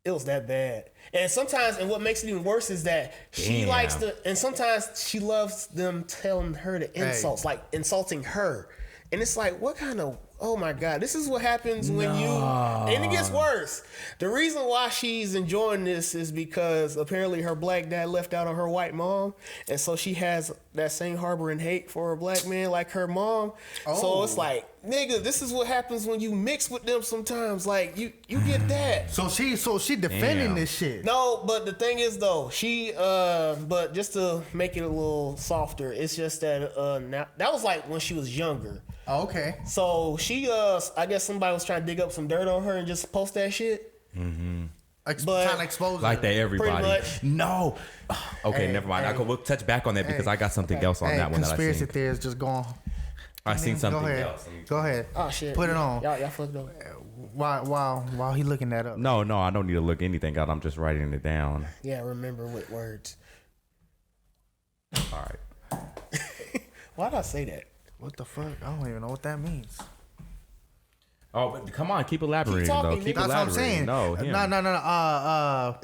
It was that bad. And sometimes, and what makes it even worse is that she likes and sometimes she loves them telling her the insults, like insulting her. And it's like, what kind of, oh my God, this is what happens when and it gets worse. The reason why she's enjoying this is because apparently her black dad left out on her white mom. And so she has that same harboring hate for a black man like her mom. Oh. So it's like, nigga, this is what happens when you mix with them sometimes. Like, you get that. So she defending this shit. No, but the thing is though, but just to make it a little softer, it's just that now, that was like when she was younger. Oh, okay. So she, I guess somebody was trying to dig up some dirt on her and just post that shit. Mm-hmm. Trying to expose like that, everybody. Pretty much. No. Okay, never mind. We'll touch back on that because I got something else on that one that I seen. Conspiracy theories just going. I seen something else. Go ahead. Oh shit. Put it on. Y'all flipped over. While he looking that up. No, I don't need to look anything out. I'm just writing it down. Yeah, remember with words. All right. Why'd I say that? What the fuck? I don't even know what that means. Oh, but come on, keep elaborating though. Keep That's elaborating. what I'm saying. No.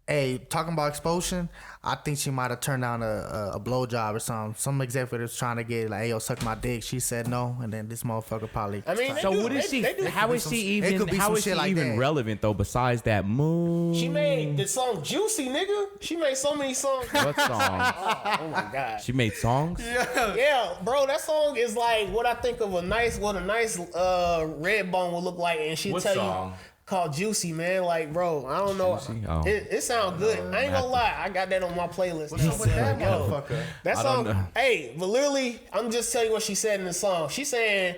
Hey, talking about exposure, I think she might have turned down a blowjob or something. Some executive was trying to get like, hey, yo, suck my dick. She said no, and then this motherfucker probably. I mean, so what is she? How is she even relevant though? Besides that moon, she made the song "Juicy," nigga. She made so many songs. What song? Oh my God. She made songs. Yeah, bro. That song is like what I think of what a nice Redbone would look like, and she'll tell you. called Juicy, man. Like, bro, I don't know. Oh. It sounds good. I ain't gonna lie. I got that on my playlist. What's up with that motherfucker? That song, hey, but literally, I'm just telling you what she said in the song. She's saying,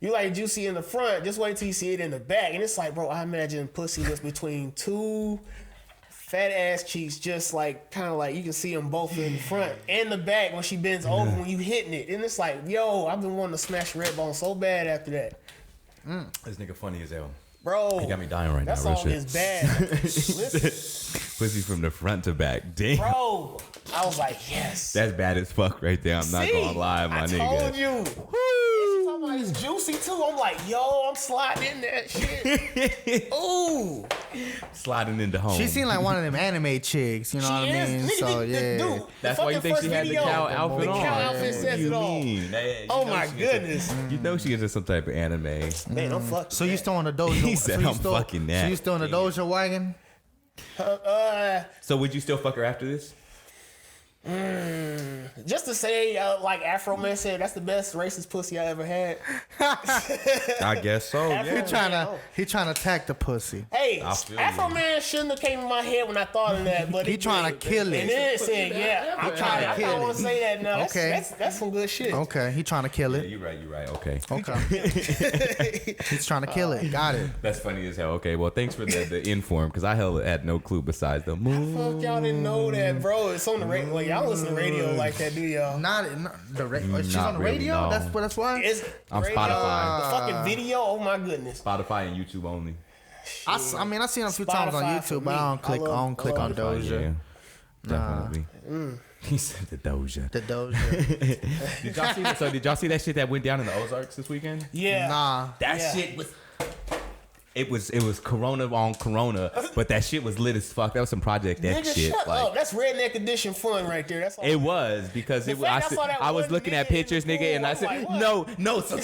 you like Juicy in the front, just wait till you see it in the back. And it's like, bro, I imagine pussy was between two fat ass cheeks, just like, kind of like, you can see them both in the front and the back when she bends over when you hitting it. And it's like, yo, I've been wanting to smash red bone so bad after that. This nigga funny as hell. Bro, he got me dying right now. That song is bad. Listen, pussy from the front to back. Damn. bro, I was like, yes. That's bad as fuck right there. I'm not gonna lie, my nigga. I told you. Woo. She talking about it's juicy too. I'm like, yo, I'm sliding in that shit. Ooh. Sliding into home. She seemed like one of them anime chicks, you know what I mean? So yeah. Dude, that's why you think she had the cow outfit on. The cow outfit says it all. Oh my goodness. You know she is in some type of anime. Man, I'm fucking. So you still in the dojo? He said, I'm fucking that. So you still in the dojo wagon? So would you still fuck her after this? Just to say, like Afro Man said, that's the best racist pussy I ever had. I guess so. Afro He trying to attack the pussy. Hey, Afro Man shouldn't have came in my head when I thought of that, but he trying to kill it. And then it said, yeah, I'm trying to kill it. I don't want to say that now. Okay, that's some good shit. Okay, he trying to kill it. Yeah, you're right. Okay. He's trying to kill it. Got it. That's funny as hell. Okay, well, thanks for the inform because I had no clue besides the move. Fuck, y'all didn't know that, bro. It's on the radio. Well, y'all listen to radio like that, do y'all? Not the radio. She's on the radio. No. That's why. It's on radio, Spotify. The fucking video. Oh my goodness. Spotify and YouTube only. I mean, I've seen her a few times on YouTube, but I don't click on Doja. Yeah, definitely. He said the Doja. The Doja. Did y'all see that shit that went down in the Ozarks this weekend? Yeah. Nah. That shit was. It was Corona on Corona, but that shit was lit as fuck. That was some Project X shit. Shut like, up. That's redneck edition fun right there. That's all it was because it was. I was looking at pictures, nigga, and I said, like, no. So,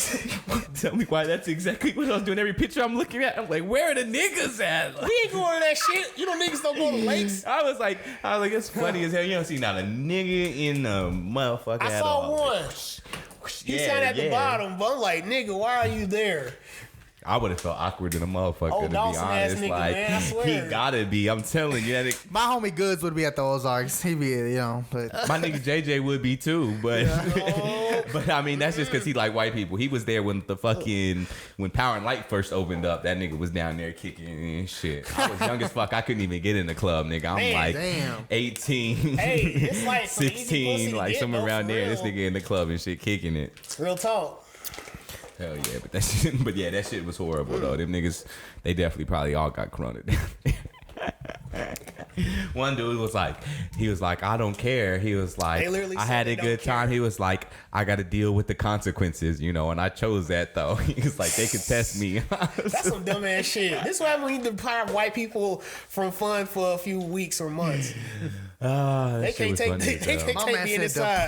tell me why. That's exactly what I was doing. Every picture I'm looking at, I'm like, where are the niggas at? Like, we ain't going to that shit. You know, niggas don't go to lakes. I was like, it's funny as hell. You don't see not a nigga in the motherfucker. I saw one. He signed at the bottom, but I'm like, nigga, why are you there? I would have felt awkward in a motherfucker, to be Dawson ass honest. nigga, Like, man, I swear. he gotta be. I'm telling you. My homie Goods would be at the Ozarks. He'd be, but my nigga JJ would be too, but but I mean that's just because he like white people. He was there when when Power and Light first opened up. That nigga was down there kicking and shit. I was young as fuck. I couldn't even get in the club, nigga. I'm 18, hey, it's like 16, like somewhere around there. This nigga in the club and shit kicking it. Real talk. Hell yeah, that shit was horrible though. Them niggas, they definitely probably all got corona. One dude was like, I don't care. He was like, I had a good time. He was like, I got to deal with the consequences, and I chose that though. He was like, they could test me. That's some dumb ass shit. This is why we deprive white people from fun for a few weeks or months. They can't take me inside.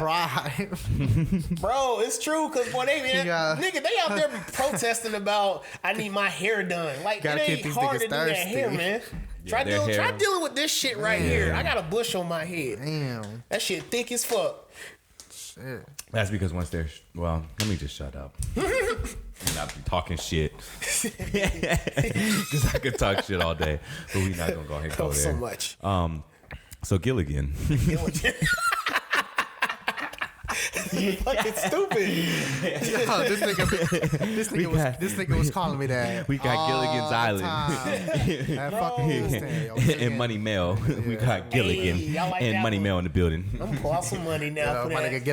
Bro, it's true because boy, nigga, they out there protesting about I need my hair done. Like it ain't hard to do that hair, man. Try dealing with this shit right here. I got a bush on my head. Damn, that shit thick as fuck. Shit. That's because once they're let me just shut up. I'm not talking shit because I could talk shit all day, but we not gonna go ahead and go there. So much. So Gilligan. You fucking stupid. Yo, this nigga was calling me that. We got Gilligan's Island. And Money Mel. We got Gilligan and Money Mel in the building. I'm gonna pull out some money now. My nigga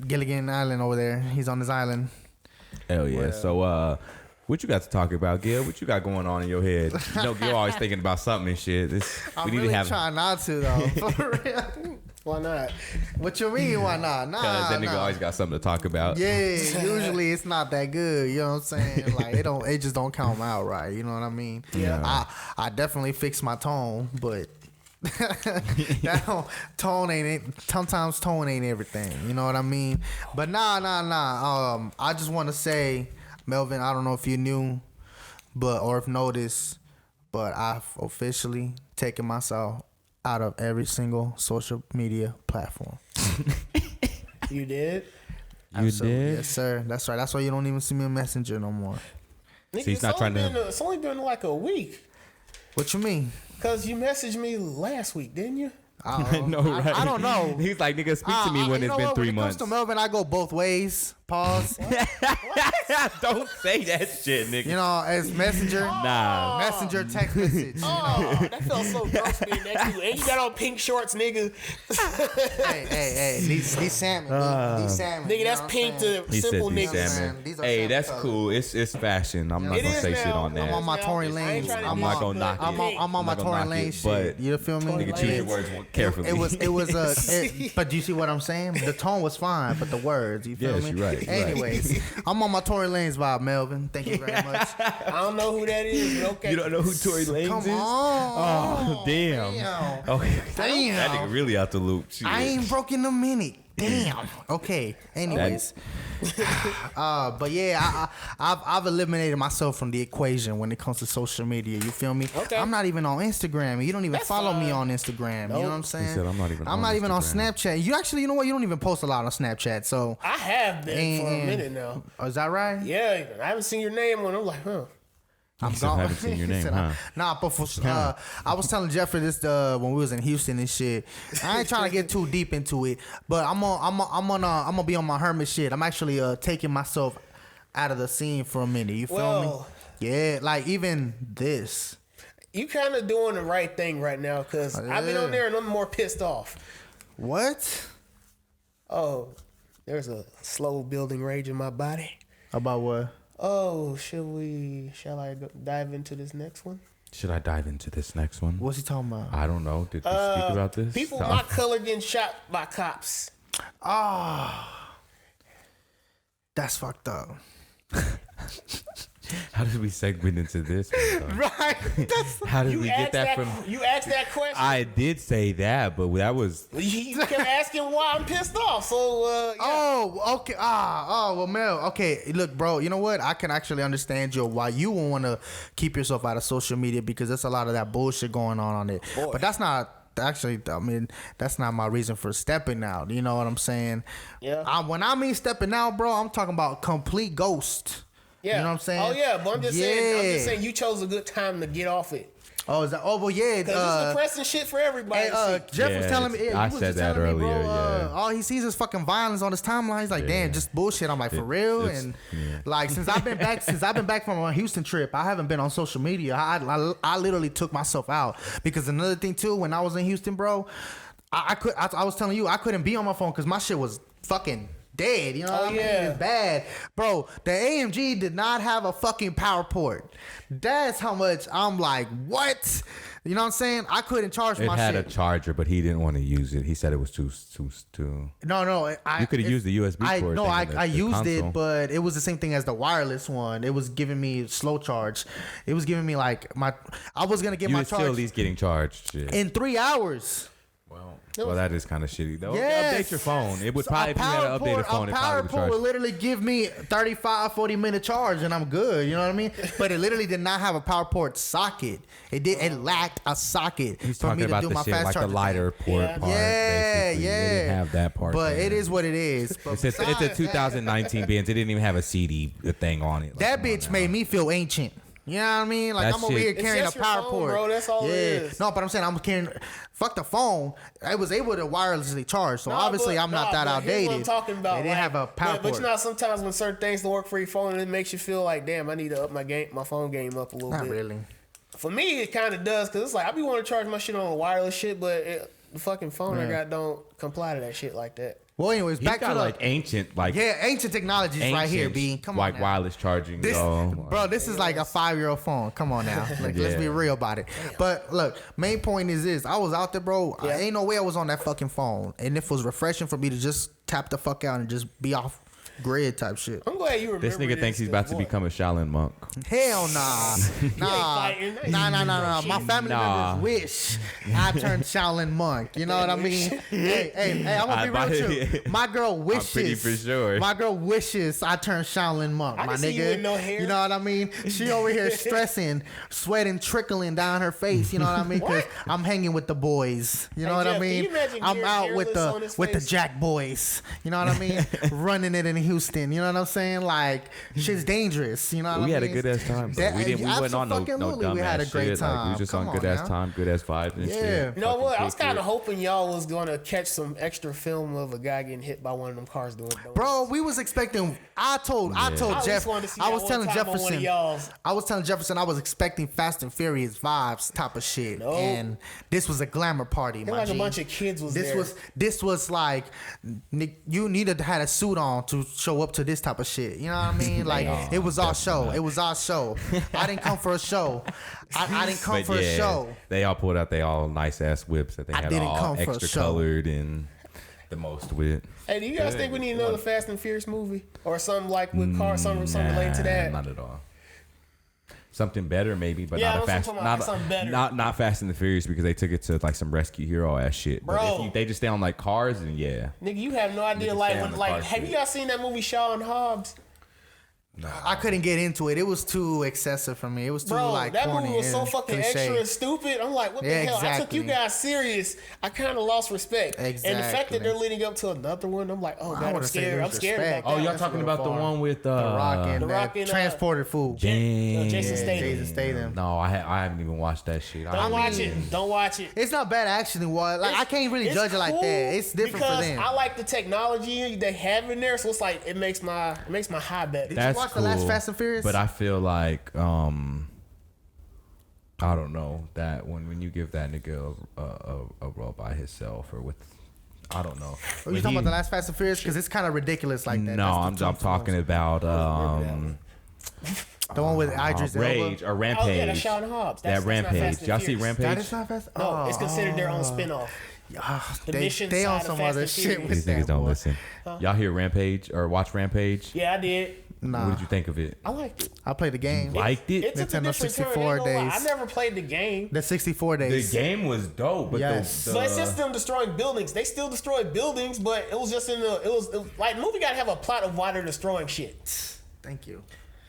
Gilligan Island over there. He's on his island. Hell yeah. So what you got to talk about, Gil? What you got going on in your head? Gil always thinking about something and shit. I'm really trying not to though. For real. Why not? What you mean? Why not? Nah, because that nigga always got something to talk about. Yeah, usually it's not that good. You know what I'm saying? Like it just don't come out right. You know what I mean? Yeah. I definitely fix my tone, but tone ain't it. Sometimes tone ain't everything. You know what I mean? But nah. I just want to say, Melvin, I don't know if you knew, or if noticed, but I've officially taken myself out of every single social media platform. You did? You did? Yes, sir. That's right. That's why you don't even see me on Messenger no more. Nigga, So he's not trying to. It's only been like a week. What you mean? Cause you messaged me last week, didn't you? I know, right? I don't know. He's like, nigga, speak to me when it's been 3 months. When it comes to Melvin, I go both ways. Pause. Don't say that shit, nigga. You know, as messenger. Nah. Messenger text message. Oh, that felt so gross being next to you. And you got on pink shorts, nigga. Hey. These salmon. These salmon. Nigga, that's pink to He simple said these niggas. salmon. These are Hey, salmon that's colors. cool. It's fashion. I'm not It gonna is say now. shit on that. I'm on my Tory I ain't Lanez. trying to I'm be not gonna shit, knock but it. I'm on my I'm not gonna Tory knock Lane it, shit. but You feel me? nigga, choose your words carefully. It was but do you see what I'm saying? The tone was fine, but the words, you feel Yes, me? you're right, you're right. Anyways, I'm on my Tory Lanez vibe, Melvin. Thank you very much. I don't know who that is, but okay. You don't know who Tory Lanez Come is? on. Oh, damn. Okay. Damn. That nigga really out the loop. Shit. I ain't broken a minute. Damn. Okay. Anyways, but yeah, I've eliminated myself from the equation when it comes to social media. You feel me? Okay. I'm not even on Instagram. You don't even That's follow me fine. on Instagram. You know what I'm saying? He said, I'm not even on on Instagram. Snapchat. You know what? You don't even post a lot on Snapchat. So I have been for a And- minute now. oh, is that right? Yeah, I haven't seen your name on. I'm like, huh. I'm said, I haven't seen your He name, said, huh? Nah, but for I was telling Jeffrey this when we was in Houston and shit. I ain't trying to get too deep into it, but I'm gonna be on my hermit shit. I'm actually taking myself out of the scene for a minute. You feel Well- me? Yeah, like even this. You kind of doing the right thing right now because I've been on there and I'm more pissed off. What? Oh, there's a slow building rage in my body. About what? Oh, shall I dive into this next one? Should I dive into this next one? What's he talking about? I don't know. Did we speak about this? People No. my color getting shot by cops. That's fucked up. How did we segment into this? Right. How did we get that from? You asked that question. I did say that, but that was You kept asking why I'm pissed off. So yeah. Oh, okay. Well, Mel. Okay, look, bro. You know what? I can actually understand why you would want to keep yourself out of social media because there's a lot of that bullshit going on it. Boy. But that's not actually. I mean, that's not my reason for stepping out. You know what I'm saying? Yeah. When I mean stepping out, bro, I'm talking about complete ghost. Yeah. You know what I'm saying? Oh yeah, but I'm just saying you chose a good time to get off it. Oh, is that? Oh, well, yeah. Because it's depressing shit for everybody. Hey, to see. Jeff was Yeah, telling me. I he was said just that telling me, bro, earlier, yeah. all he sees is fucking violence on his timeline. He's like, damn, Yeah. just bullshit. I'm like, for real? it's- And yeah. like, since I've been back from a Houston trip, I haven't been on social media. I literally took myself out because another thing too, when I was in Houston, bro, I was telling you I couldn't be on my phone because my shit was fucking dead. You know what I mean? yeah. It's bad. Bro, the AMG did not have a fucking power port. That's how much I'm like, what? You know what I'm saying? I couldn't charge it my had shit. a charger, but he didn't want to use it. He said it was too. No. You could have used the USB port. No, thing I in the used console. it, but it was the same thing as the wireless one. It was giving me slow charge. It was giving me like I was gonna get You my were still at charge least getting charged. Shit. in 3 hours. Well, that is kind of shitty though. Yes. Update your phone. It would So probably, if you had an updated phone, a it power probably would port would charge. literally give me 35, 40 minute charge and I'm good. You know what I mean? But it literally did not have a power port socket. It lacked a socket He's for me talking to about do the my shit fast like the charger lighter thing. port Yeah. part. Yeah, basically. yeah. It didn't have that part. But there. it is what it is. But It's a besides 2019 Benz. It didn't even have a CD thing on it. Like, that come on bitch now. made me feel ancient. You know what I mean? Like That I'm over shit- here It's carrying a just your power phone, port. bro. That's all it is. No, but I'm saying I'm carrying. Fuck the phone. I was able to wirelessly charge, so obviously I'm not that but here's outdated. what I'm talking about. They didn't have a power but port. you know, how sometimes when certain things don't work for your phone, it makes you feel like, damn, I need to up my phone game up a little Not bit. really. For me, it kind of does because it's like I be wanting to charge my shit on wireless shit, but the fucking phone I got don't comply to that shit like that. Well, anyways, He's back to got the like ancient, ancient technologies right here, B. Come on, like now. wireless charging. This, though. bro, this is like a 5-year-old phone. Come on now, like, let's be Yeah. real about it. But look, main point is this: I was out there, bro. Yeah. Ain't no way I was on that fucking phone, and it was refreshing for me to just tap the fuck out and just be off grid type shit. I'm glad you remember This nigga thinks he's about to become a Shaolin monk. Hell nah. fighting. Nah. My family Nah. members wish I turned Shaolin monk. You know what I mean? hey, I'm gonna be real too. My girl wishes. I'm pretty for sure. My girl wishes I turned Shaolin monk. I My can see nigga. you with no hair. You know what I mean? She over here stressing, sweating trickling down her face. You know what I mean? Because I'm hanging with the boys. You know Hey, what I Jeff, can mean? you imagine I'm Gary out with hairless on his the face? Jack boys. You know what I mean? Running it in Houston. You know what I'm saying? Like, shit's dangerous. You know what I mean? We had a good ass time. We wasn't on no dumb we had a ass great shit. time. Like, we was just Come on good on ass now. time, good ass vibes and Yeah. shit. You know Fucking what? I was kick kind it. of hoping y'all was gonna catch some extra film of a guy getting hit by one of them cars doing donuts. Bro, we was expecting. I told I Jeff. just wanted to see I that was one telling time on one of Jefferson. y'all's. I was telling Jefferson I was expecting Fast and Furious vibes type of shit, Nope. and this was a glamour party. Feel My like G. a bunch of kids was there. This was like you needed to have a suit on to show up to this type of shit. You know what I mean? Like it was our show. It was our show. I didn't come for a show. I didn't come But for a show. They all pulled out they all nice ass whips that they I had didn't all come for a extra show. colored and the most with. Hey, do you guys think we need another Fast and Furious movie or something like with cars, something related to that? Not at all. Something better maybe, but Yeah, not a that's fast, what I'm talking about, something better. not Fast and the Furious because they took it to like some rescue hero ass shit. But Bro. if they just stay on like cars, then yeah. Nigga, you have no idea. Niggas Like, stay on when, the like, car have shit. you guys seen that movie Shaw and Hobbs? I couldn't get into it. It was too excessive for me. It was too Bro, like that corny movie was so and fucking cliche. extra and stupid. I'm like, what the Yeah, hell? I took you exactly. guys serious. I kind of lost respect. And the fact Exactly. that they're leading up to another one, I'm like, oh I god, I'm wouldn't say scared. I'm lose scared respect. about Oh, that. y'all That's talking a little about the far. one with The Rock and The Rock and, transported food. Dang. Jason Statham. Jason Statham. No, I haven't even watched that shit. Don't watch it. Don't watch it. It's not bad actually. Like I can't really It's judge it like cool that. It's different for because them. I like the technology they have in there, so it's like it makes my high better. Did you watch the last Fast and Furious? But I feel like I don't know that when you give that nigga a role by himself or with I don't know. Are you talking about the last Fast and Furious? Because it's kind of ridiculous like that. No, I'm That's the tough talking ones. about the one with Idris Rage Elba. or Rampage. Oh yeah, that's Shaw and Hobbs. That's That not Rampage. Fast and Y'all see Furious. Rampage? That is not Fast. No, it's considered their own spinoff. The They mission on side of some Fast other and shit Furious. with These that niggas don't boy. listen. Y'all hear Rampage or watch Rampage? Yeah, I did. Nah, What did you think of it? I liked it. I played the game. Liked it? It took a Nintendo different turn. 64 ain't gonna lie. days. I never played the game. The 64 The days. game was dope, but Yes. But it's just them destroying buildings. They still destroyed buildings, but it was just it was like the movie got to have a plot of why they're destroying shit. Thank you.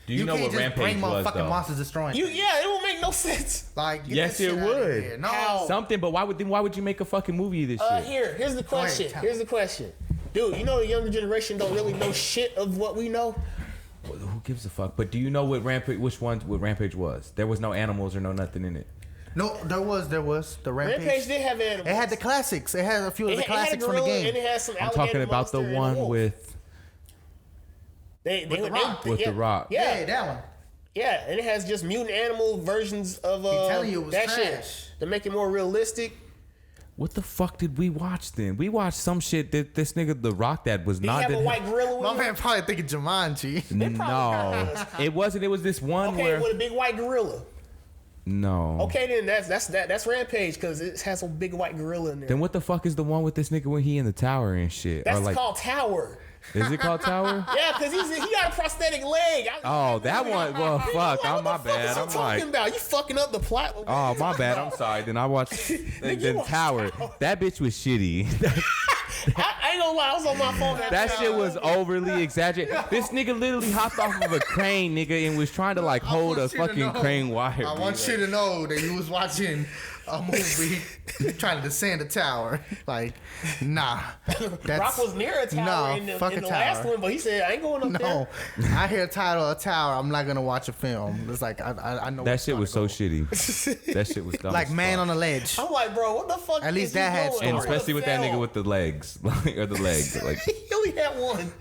Do you know can't what just Rampage bring was motherfucking though? monsters destroying. Yeah, it will make no sense. Like, get Yes, this it shit outta would. here. No. How? Something, but why would you make a fucking movie of this shit? Here's the question. tell Here's the question. Dude, you know the younger generation don't really know shit of what we know. Who gives a fuck? But do you know what Rampage? What Rampage was? There was no animals or no nothing in it. No, there was the Rampage. Rampage did have animals. It had the classics. It had a few of the It had a classics from the gorilla game. and it had some I'm alligator talking about the monster and a one wolf. with The Rock. With The Rock. Yeah, that one. yeah, and it has just mutant animal versions of telling you it was that trash. shit to make it more realistic. what the fuck did we watch then? We watched some shit that this nigga The Rock that was Did not. you have a that- white gorilla with My him? man probably thinking Jumanji. No, it wasn't. It was this one Okay, where with a big white gorilla. no. Okay, then that's Rampage because it has a big white gorilla in there. Then what the fuck is the one with this nigga when he in the tower and shit? That's or like, called Tower. is it called Tower? Yeah, because he got a prosthetic leg. Oh, that one. Well, fuck. Like, I'm my what the fuck bad. is you I'm talking like, about? You fucking up the plot. oh my bad. I'm sorry. Then I watched the watched Tower. That bitch was shitty. I ain't gonna lie, I was on my phone. That shit was overly exaggerated. This nigga literally hopped off of a crane, nigga, and was trying to like hold a want you to fucking know. crane wire. I want you to know that you was watching a movie trying to descend a tower. Like, nah. That's, Rock was near a tower in the fuck a last tower. one, but he said I ain't going up No, there. I hear a title of a tower. I'm not gonna watch a film. It's like I know That what's shit gonna was so go. shitty. That shit was dumb. Like as Man fuck. on the Ledge. I'm like, bro, what the fuck? At least is that he had doing? story. And I especially with would've that nigga fell. with the legs, or the legs. Like He only had one.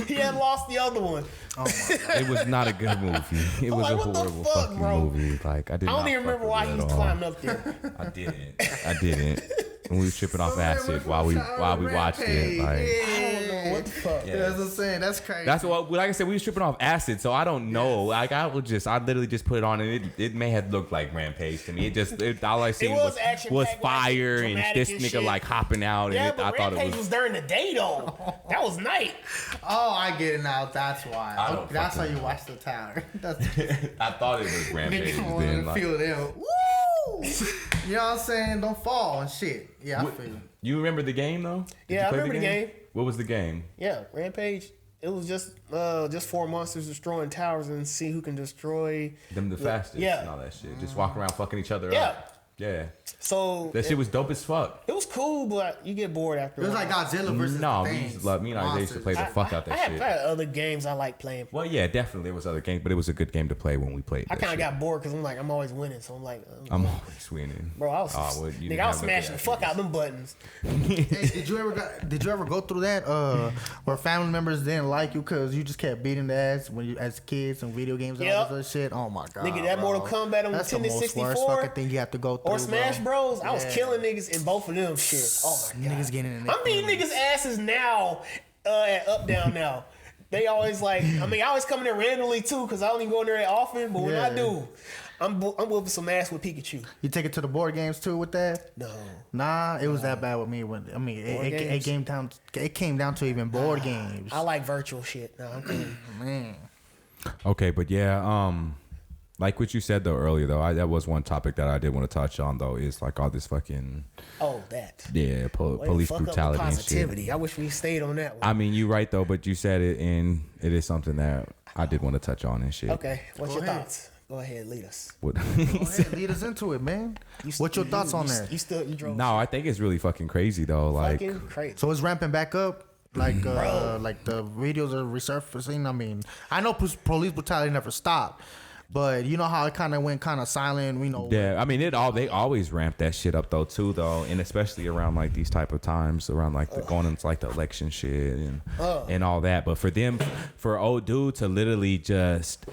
He had lost the other one. Oh my God. it was not a good movie. It was like, a what the horrible fuck, fucking bro? movie. Like I did. I don't not even fuck remember with why it he at was all. climbing up there. I didn't. I didn't. And we was tripping off acid while we watched it. Like I don't know what the fuck. Yeah, that's what I'm saying. That's crazy. that's what. Like I said, we was tripping off acid, so I don't know. Like I literally just put it on, and it may have looked like Rampage to me. All I seen was was action-packed, fire like, and dramatic this and nigga shit. like hopping out, Yeah, and but I thought Rampage it was. was during the day though. That was night. Oh, I get it now. That's why. I don't That's how fucking you watch the tower. That's I thought it was Rampage. nigga Then wanna like, feel them. Woo! You know what I'm saying? Don't fall and shit. Yeah, I feel you. you remember the game though? Did Yeah, you I play remember the game. What was the game? Yeah, Rampage. It was just four monsters destroying towers and see who can destroy. Them the fastest yeah. and all that shit. Just walking around fucking each other Yeah. up. Yeah. So That shit was dope as fuck. it was cool, but you get bored after. It was a like while. Godzilla versus No, the we things. used to love. Me and I used to play the fuck out that I shit. had other games I like playing. Well, yeah, definitely there was other games, but it was a good game to play when we played. I that kind of shit. got bored because I'm always winning. So I'm like, I'm always winning. bro, I was, Oh, well, you nigga, didn't I was have no smashing the good fuck out them buttons. Hey, did you ever go through that where family members didn't like you because you just kept beating the ass when you as kids and video games and all Yep. this other shit? Oh my god, Nigga, that bro. Mortal Kombat on That's the Nintendo most worst 64 fucking thing you have to go through. Or Smash bro. Bros. I was killing niggas in both of them shit. Oh my god. Niggas getting in I'm beating niggas' asses now at Up Down now. They always like, I mean, I always come in there randomly too because I don't even go in there that often. But when I do, I'm whooping some ass with Pikachu. You take it to the board games too with that? No. Nah, it was that bad with me. When it came down to even board games. I like virtual shit. No, I'm kidding. Man, Okay, but yeah, like what you said though earlier though, that was one topic that I did want to touch on though, is like all this fucking That. yeah Way to police fuck up the brutality and shit. positivity. I wish we stayed on that one. I mean, you're right though, but you said it, and it is something that I did want to touch on and shit. Okay, what's Go your ahead. thoughts? Go ahead, lead us. What- go ahead, lead us into it, man. What's your thoughts on that? You drove no, I think it's really fucking crazy though. Like, fucking crazy. So it's ramping back up. Like the videos are resurfacing. I mean, I know police brutality never stopped, but you know how it kind of went kind of silent. We know. yeah, I mean, they always ramp that shit up though too though, and especially around like these type of times, around like going into like the election shit and all that. But for old dude to literally just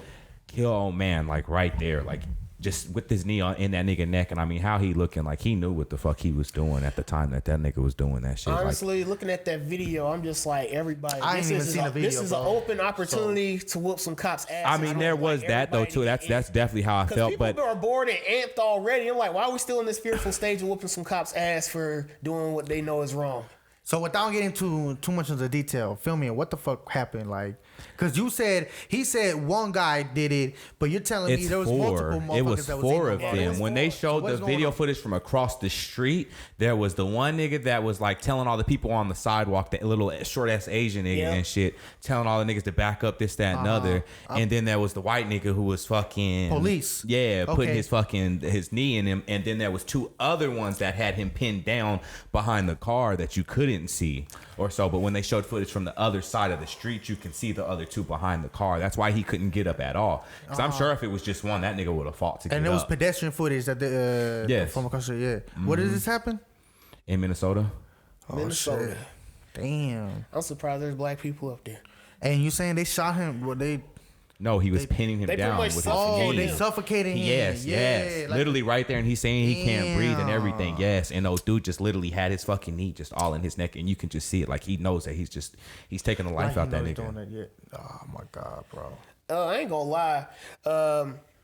kill old man like right there, like just with his knee in that nigga neck, and I mean how he looking like he knew what the fuck he was doing at the time that nigga was doing that shit. Honestly, looking at that video, I'm just like, everybody. I ain't even seen the video, This is an bro. open opportunity to whoop some cops' ass. I and mean, don't there want was that though everybody too. to That's get definitely how I Because felt. people But are bored and amped already. I'm like, why are we still in this fearful stage of whooping some cops' ass for doing what they know is wrong? So without getting too much into detail, fill me in. What the fuck happened? Like, cause he said one guy did it, but you're telling me it's there was multiple motherfuckers It was that four was of in them. When they showed what's the going video on? footage from across the street, there was the one nigga that was like telling all the people on the sidewalk, that little short ass Asian nigga Yep. and shit, telling all the niggas to back up this, that, and other. And then there was the white nigga who was fucking Police. Yeah, putting Okay. his knee in him. And then there was two other ones that had him pinned down behind the car that you couldn't see or so. But when they showed footage from the other side of the street, you can see the other two behind the car. That's why he couldn't get up at all. Because I'm sure if it was just one, that nigga would have fought to get And it was up. pedestrian footage that the Yes. from across the street. Yeah. Where did this happen? In Minnesota. Minnesota. Shit. Damn. I'm surprised there's black people up there. And you saying they shot him? Well, they No, he was pinning him they pretty down much with suffocated his they knee. him. suffocated him. Yes, Yeah, yes. like- Literally right there, and he's saying he can't breathe and everything. Damn. Yes, and those dude just literally had his fucking knee just all in his neck, and you can just see it. Like he knows that he's taking the life Like, out you that know he's nigga. doing that yet. Oh my god, bro. I ain't gonna lie.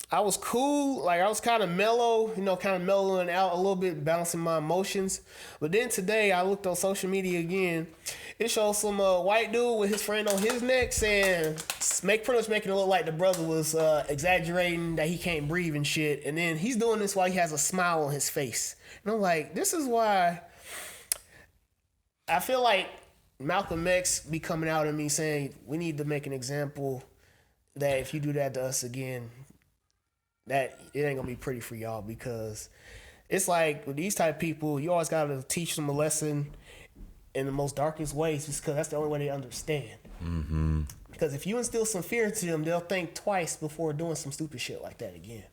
I was cool. Like, I was kind of mellow, kind of mellowing out a little bit, balancing my emotions. But then today, I looked on social media again. It shows some white dude with his friend on his neck saying, pretty much making it look like the brother was exaggerating that he can't breathe and shit. And then he's doing this while he has a smile on his face. And I'm like, this is why I feel like Malcolm X be coming out at me saying, we need to make an example that if you do that to us again, that it ain't gonna be pretty for y'all, because it's like with these type of people, you always gotta teach them a lesson in the most darkest ways, just because that's the only way they understand. Mm-hmm. Because if you instill some fear into them, they'll think twice before doing some stupid shit like that again.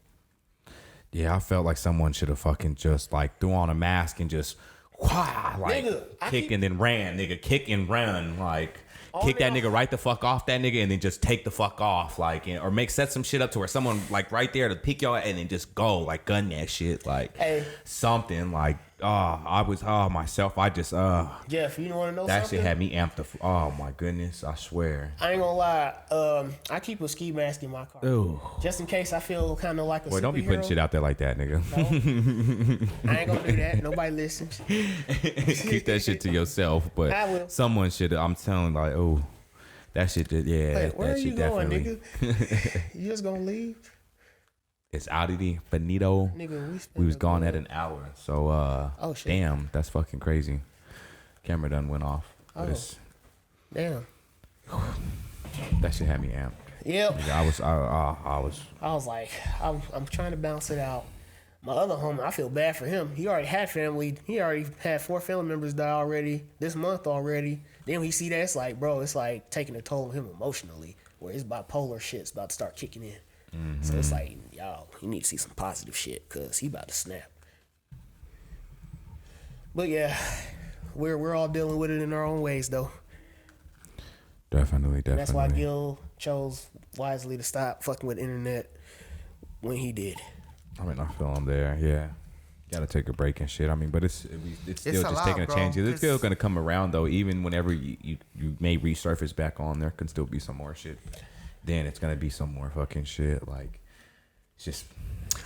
Yeah, I felt like someone should have fucking just like threw on a mask and just like Nigga, kick and then ran, nigga, kick and run, like kick that they- nigga right the fuck off that nigga and then just take the fuck off, like, or set some shit up to where someone like right there to pick y'all and then just go like gun that shit, like something like myself. I just Jeff, you want to know that something? shit had me amped the oh my goodness, I swear. I ain't gonna lie. I keep a ski mask in my car, Ooh. just in case I feel kind of like a Boy, don't be putting superhero. shit out there like that, nigga. I ain't gonna do that. Nobody listens. Keep that shit to yourself. But I will. someone should. I'm telling, like, oh, that shit. Yeah, Wait, where that are you shit going, definitely. nigga? You just gonna leave? It's oddity, finito. Nigga, We was gone at an hour. So, Oh, shit. damn, that's fucking crazy. Camera done went off. But Oh. it's, Damn. that shit had me amped. Yep. Nigga, I was. I was like, I'm trying to bounce it out, My other homie, I feel bad for him. He already had family. He already had 4 family members die already this month already. Then when he see that, it's like, bro, it's like taking a toll on him emotionally, where his bipolar shit's about to start kicking in. Mm-hmm. So it's like, y'all, you need to see some positive shit, cause he about to snap. But yeah, we're all dealing with it in our own ways, though. Definitely. And that's why Gil chose wisely to stop fucking with the internet when he did. I mean, I feel him there. Yeah, gotta take a break and shit. I mean, but it's still just lot, taking a bro. change. It's still gonna come around though. Even whenever you may resurface back on, there can still be some more shit. Then it's gonna be some more fucking shit. Like, it's just.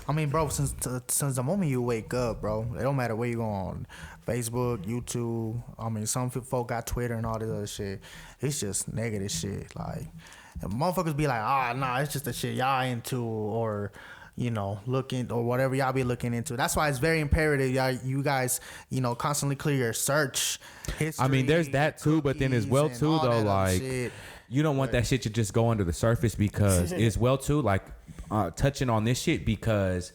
I mean, bro, since the moment you wake up, bro, it don't matter where you go on, Facebook, YouTube. I mean, some folk got Twitter and all this other shit. It's just negative shit. Like, and motherfuckers be like, nah, it's just the shit y'all into, or you know, looking or whatever y'all be looking into. That's why it's very imperative you guys, you know, constantly clear your search history. I mean, there's that too, but then as well too though, like you don't want that shit to just go under the surface, because as well too, like touching on this shit, because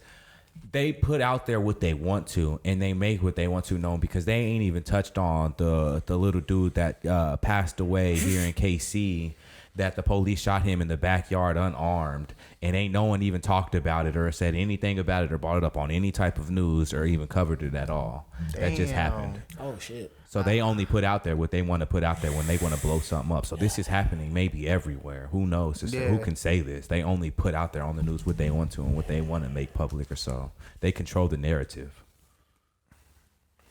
they put out there what they want to and they make what they want to known, because they ain't even touched on the little dude that passed away here in KC, that the police shot him in the backyard unarmed, and ain't no one even talked about it or said anything about it or brought it up on any type of news or even covered it at all. Damn. That just happened. Oh shit. So they only put out there what they want to put out there when they want to blow something up. So this is happening maybe everywhere. Who knows? Who can say this? They only put out there on the news what they want to and what they want to make public, or so. They control the narrative.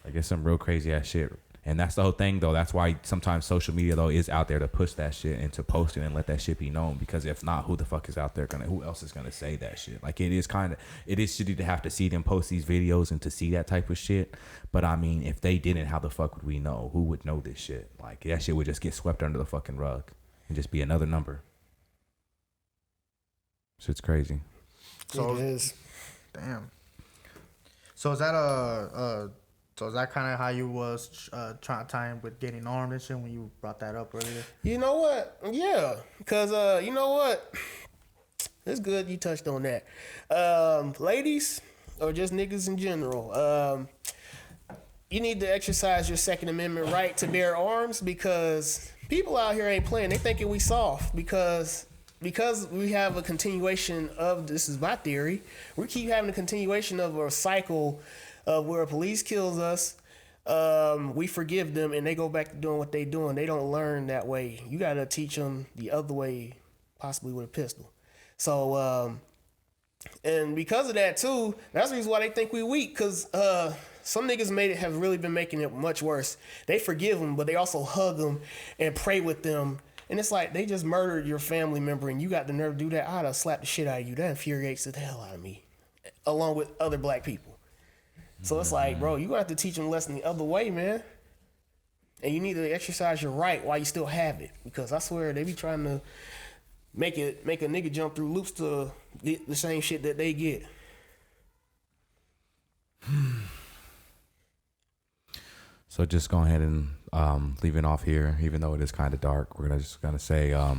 Like, it's some real crazy ass shit. And that's the whole thing, though. That's why sometimes social media, though, is out there to push that shit and to post it and let that shit be known. Because if not, who the fuck is out there who else is gonna say that shit? Like, it is shitty to have to see them post these videos and to see that type of shit. But I mean, if they didn't, how the fuck would we know? Who would know this shit? Like, that shit would just get swept under the fucking rug and just be another number. Shit's crazy. So it is. Damn. So is that So is that kind of how you was trying with getting armed and shit when you brought that up earlier? You know what? Yeah, because you know what? It's good you touched on that. Ladies, or just niggas in general, you need to exercise your Second Amendment right to bear arms, because people out here ain't playing. They thinking we soft because we have a continuation of, this is my theory, we keep having a continuation of a cycle where police kills us, we forgive them, and they go back to doing what they doing. They don't learn that way. You got to teach them the other way, possibly with a pistol. So, and because of that too, that's the reason why they think we weak, because some niggas have really been making it much worse. They forgive them, but they also hug them and pray with them. And it's like, they just murdered your family member, and you got the nerve to do that. I'd have slapped the shit out of you. That infuriates the hell out of me, along with other black people. So it's like, bro, you have to teach them a lesson the other way, man. And you need to exercise your right while you still have it. Because I swear, they be trying to make a nigga jump through loops to get the same shit that they get. So just go ahead and leave it off here, even though it is kind of dark. We're just gonna say, I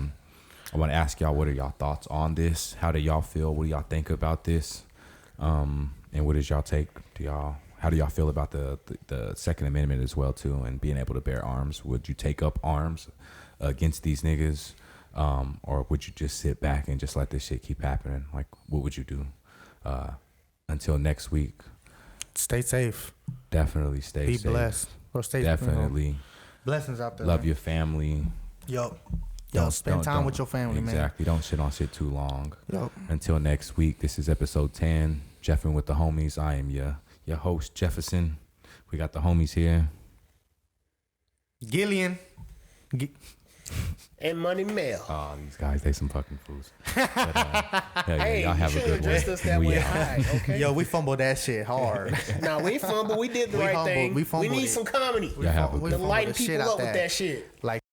want to ask y'all, what are y'all thoughts on this? How do y'all feel? What do y'all think about this? And what is y'all take? How do y'all feel about the Second Amendment as well too, and being able to bear arms? Would you take up arms against these niggas, or would you just sit back and just let this shit keep happening? Like, what would you do? Until next week, stay safe. Definitely stay safe. Be blessed. Or stay Definitely. Blessings out there. Love your family. Yo, spend time with your family, man. Exactly. Don't shit on shit too long. Yup. Until next week, this is episode 10. Jeffin' with the homies. I am your host, Jefferson. We got the homies here. Gillian. And Money Mail. Oh, these guys, they some fucking fools. But, hey, y'all have a good one. Us that way high, okay? Yo, we fumbled that shit hard. Nah, we fumbled. We did the right thing. We need some comedy. Y'all have a good To one. lighten people up with that shit. Like.